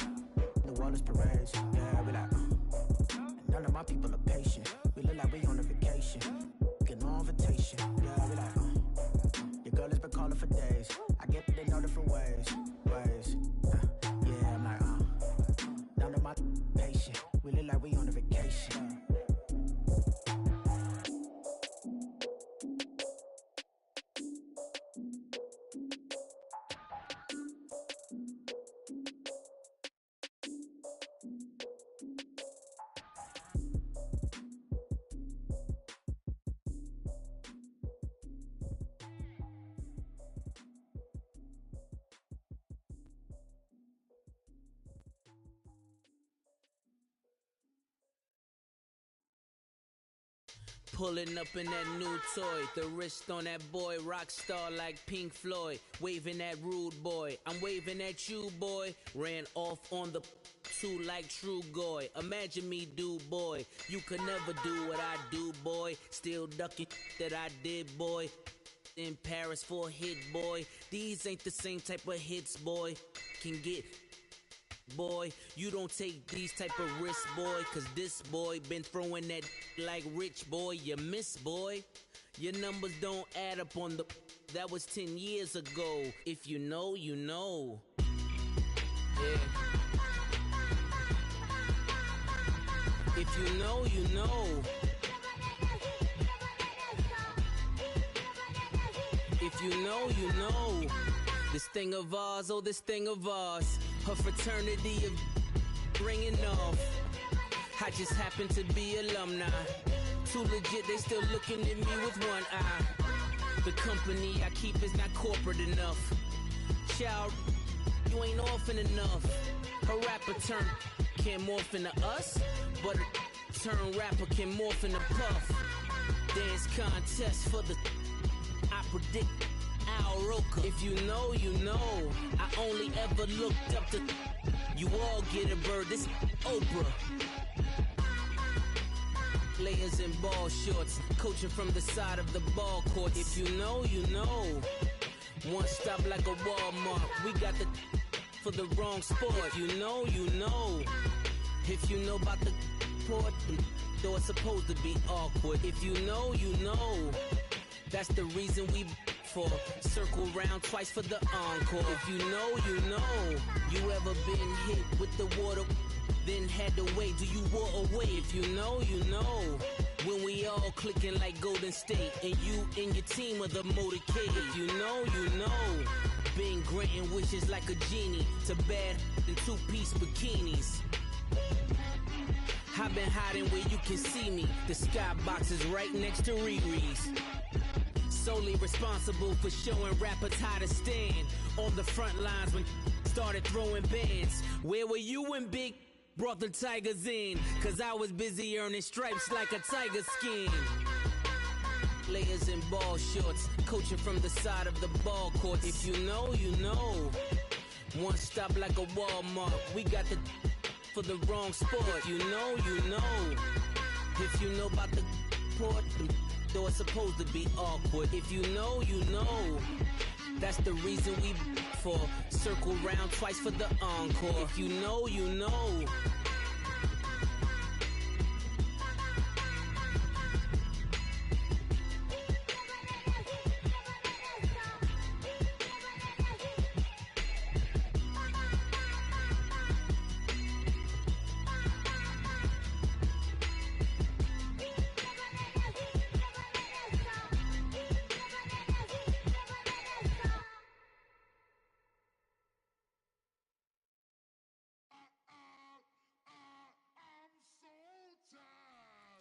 New Orleans parades, yeah, we like. And none of my people are patient. We look like we on a vacation. Get no invitation, yeah, we like. Your girl has been calling for days. I get it in all different ways. Yeah, I'm like, none of my patient. We look like we on a vacation. Pulling up in that new toy, the wrist on that boy, rock star like Pink Floyd, waving at rude boy, I'm waving at you boy, ran off on the two like True Goy, imagine me do boy, you could never do what I do boy, still ducking that I did boy, in Paris for a hit boy, these ain't the same type of hits boy, can get boy, you don't take these type of risks, boy, cause this boy been throwing that like rich boy, you miss, boy. Your numbers don't add up on the, that was 10 years ago. If you know, you know. Yeah. If you know, you know. If you know, you know. This thing of ours, oh, this thing of ours. Her fraternity of ringing off. I just happen to be alumni. Too legit, they still looking at me with one eye. The company I keep is not corporate enough. Child, you ain't orphan enough. A rapper turn can't morph into us, but a turn rapper can morph into Puff. Dance contest for the, I predict Al Roker. If you know, you know. I only ever looked up to, you all get a bird, this Oprah. Layers in ball shorts, coaching from the side of the ball court. If you know, you know. One stop like a Walmart, we got the for the wrong sport. If you know, you know. If you know about the port, though it's supposed to be awkward. If you know, you know. That's the reason we for circle round twice for the encore. If you know, you know. You ever been hit with the water, then had to wait? Do you walk away? If you know, you know. When we all clicking like Golden State, and you and your team are the motorcade. If you know, you know. Been granting wishes like a genie to bad in two-piece bikinis. I've been hiding where you can see me. The skybox is right next to Riri's. Solely responsible for showing rappers how to stand on the front lines when started throwing bands. Where were you when Big brought the Tigers in? Cause I was busy earning stripes like a tiger skin. Layers in ball shorts, coaching from the side of the ball court. If you know, you know. One stop like a Walmart, we got the for the wrong sport. You know, you know. If you know about the port, though it's supposed to be awkward. If you know, you know. That's the reason we for circle round twice for the encore. If you know, you know.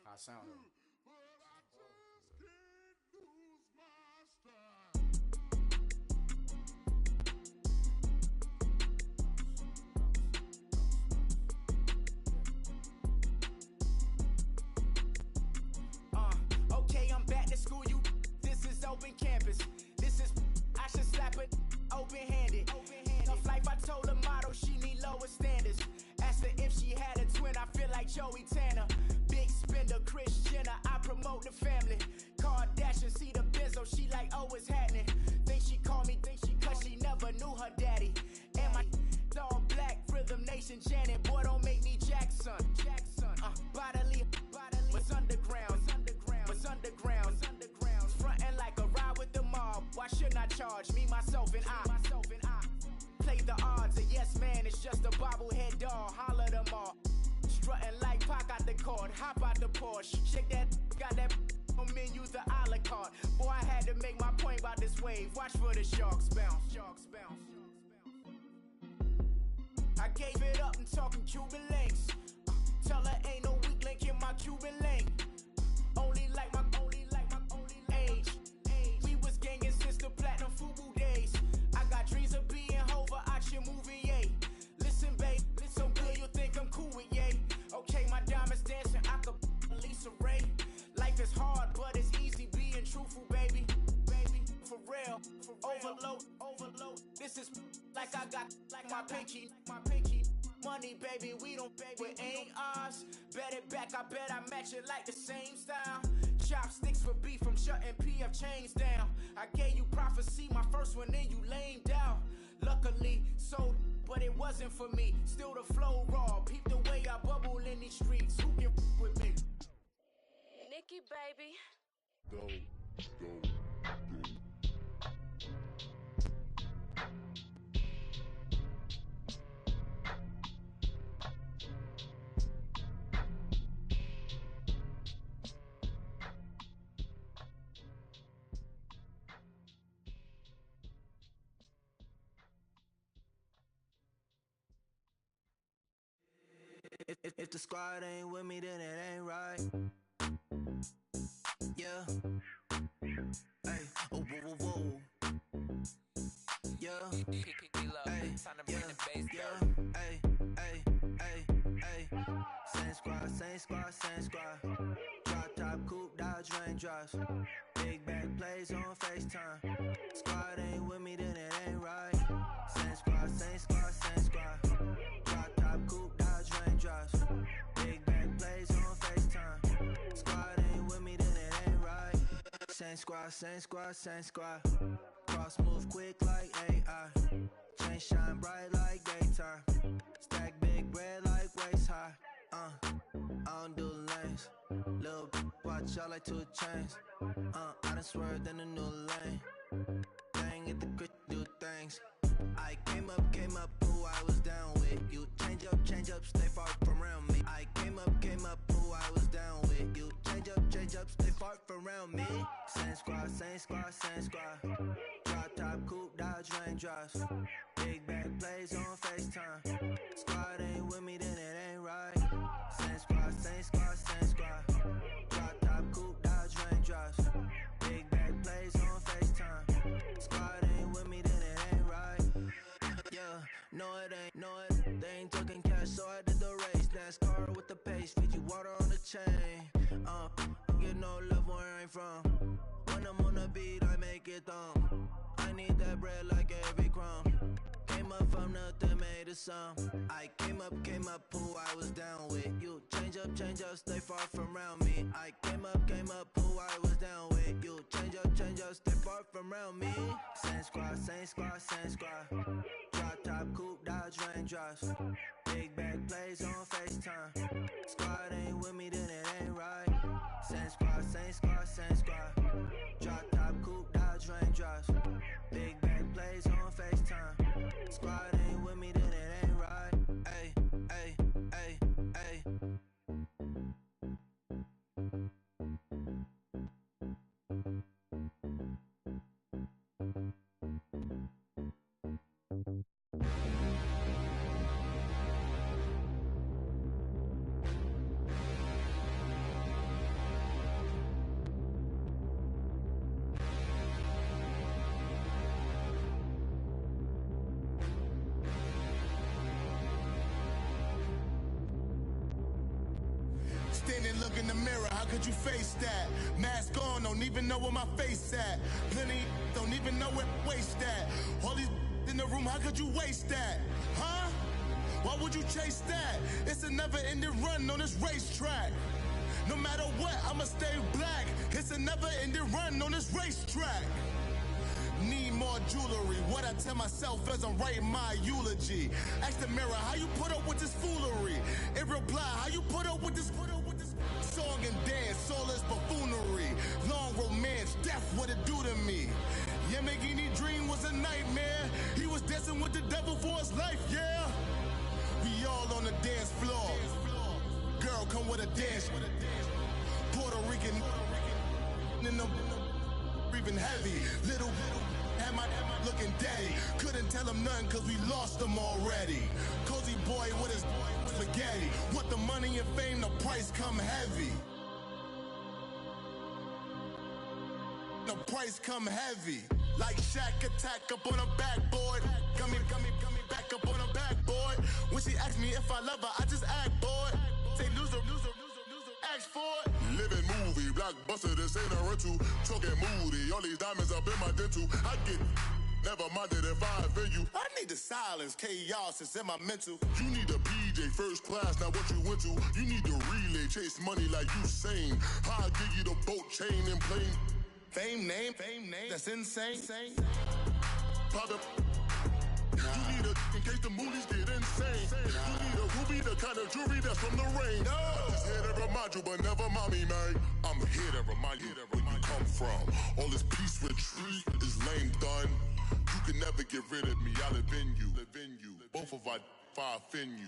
I sound it. Okay, I'm back to school, you. This is open campus. This is, I should slap it open-handed. Tough life, I told her motto, she need lower standards. Asked her if she had a twin, I feel like Joe Jason Janet, boy, don't make me Jackson. Bodily, was underground. Frontin' like a ride with the mob. Why shouldn't I charge me, myself, and I? Play the odds, a yes man, it's just a bobblehead doll. Holler them all. Strutting like Pac out the court, hop out the Porsche. Shake that, got that on menu, the a la carte. Boy, I had to make my point about this wave. Watch for the sharks bounce. I gave it up and talking Cuban links. Tell her ain't no weak link in my Cuban link. Only like my age. We was gangin' since the platinum FUBU days. I got dreams of being Hova out your movie, yay. Listen, babe, so good you'll think I'm cool with yay. Okay, my diamonds dancing, I could Lisa Ray. Life is hard, but it's easy being truthful, baby. For real, overload. This is like I got like my pinky. Money, baby, we don't pay, but ain't ours. Bet it back, I bet I match it like the same style. Chopsticks for beef from shutting PF chains down. I gave you prophecy, my first one, then you lamed out. Luckily, sold, but it wasn't for me. Still the flow raw, peep the way I bubble in these streets. Who can with me? Nikki, baby. Go. If the squad ain't with me, then it ain't right. Yeah. Hey, oh, whoa, whoa, whoa. Yeah. Hey, yeah. Hey. Same squad. Drop top, coupe, Dodge raindrops. Big back plays on FaceTime. Squad ain't with me, then it ain't right. Same squad. Drop top, coupe, Dodge raindrops. Big back plays on FaceTime. Squad ain't with me, then it ain't right. Same squad. Cross move quick like AI. Chain shine bright like daytime. Stack big bread like waist high. I don't do lanes. Little watch out like 2 chains. I done swerved in a new lane. Dang at the crit, do things. I came up, who I was down with. You change up, stay far from around me. I came up, who I was down with. You change up, stay far from around me. Same squad. Drop top, coupe, Dodge raindrops. Big back plays on FaceTime. Squad ain't with me, then it ain't right. Same squad. Drop top, coupe, Dodge raindrops. Big back plays on FaceTime. Squad ain't with me, then it ain't right. Yeah, no it ain't. They ain't talking cash, so I did the race. NASCAR with the pace, feed you water on the chain. Get no love where I ain't from. When I'm on the beat, I make it thumb. I need that bread like every crumb. Came up from nothing, made a sum. I came up, who I was down with. You change up, stay far from around me. I came up, who I was down with. You change up, stay far from around me. Same squad. Drop top, coupe, Dodge raindrops. Big back plays on FaceTime. Squad ain't with me, then it ain't right. Same squad. Drop top, coupe, Dodge raindrops. Big back plays on FaceTime. Squad ain't with me, then it ain't right. Ay. Standing, look in the mirror, how could you face that? Mask on, don't even know where my face at. Plenty, don't even know where waist at. All these in the room, how could you waste that? Huh? Why would you chase that? It's a never-ending run on this racetrack. No matter what, I'ma stay black. It's a never-ending run on this racetrack. Need more jewelry. What I tell myself as I'm writing my eulogy. Ask the mirror, how you put up with this foolery? In reply, how you put up with this song and dance, soulless buffoonery. Long romance, death, what it do to me? Yamagini dream was a nightmare. He was dancing with the devil for his life, yeah. We all on the dance floor. Girl, come with a dance. Puerto Rican in them breathing heavy. Little had my looking daddy. Couldn't tell him nothing cause we lost him already. Cozy boy with his spaghetti. What the money and fame, the price come heavy. The price come heavy. Like Shaq attack up on a backboard. Gummy, back up on a backboard. When she asked me if I love her, I just act bored. Say loser, ask for it. Living movie, blockbuster, this ain't a rental. Talking moody, all these diamonds up in my dental. I get never minded if I offend you. I need the silence, chaos is in my mental. You need a PJ, first class, not what you went to. You need to relay, chase money like you sane. I'll give you the boat, chain, and plane. Fame name, that's insane. Private. You need a in case the movies get insane. You need a ruby, the kind of jewelry that's from the rain. I'm just here to remind you, but never mommy, man. I'm here to remind you where you come from. All this peace retreat is lame done. You can never get rid of me. I live in you. Both of our offend you.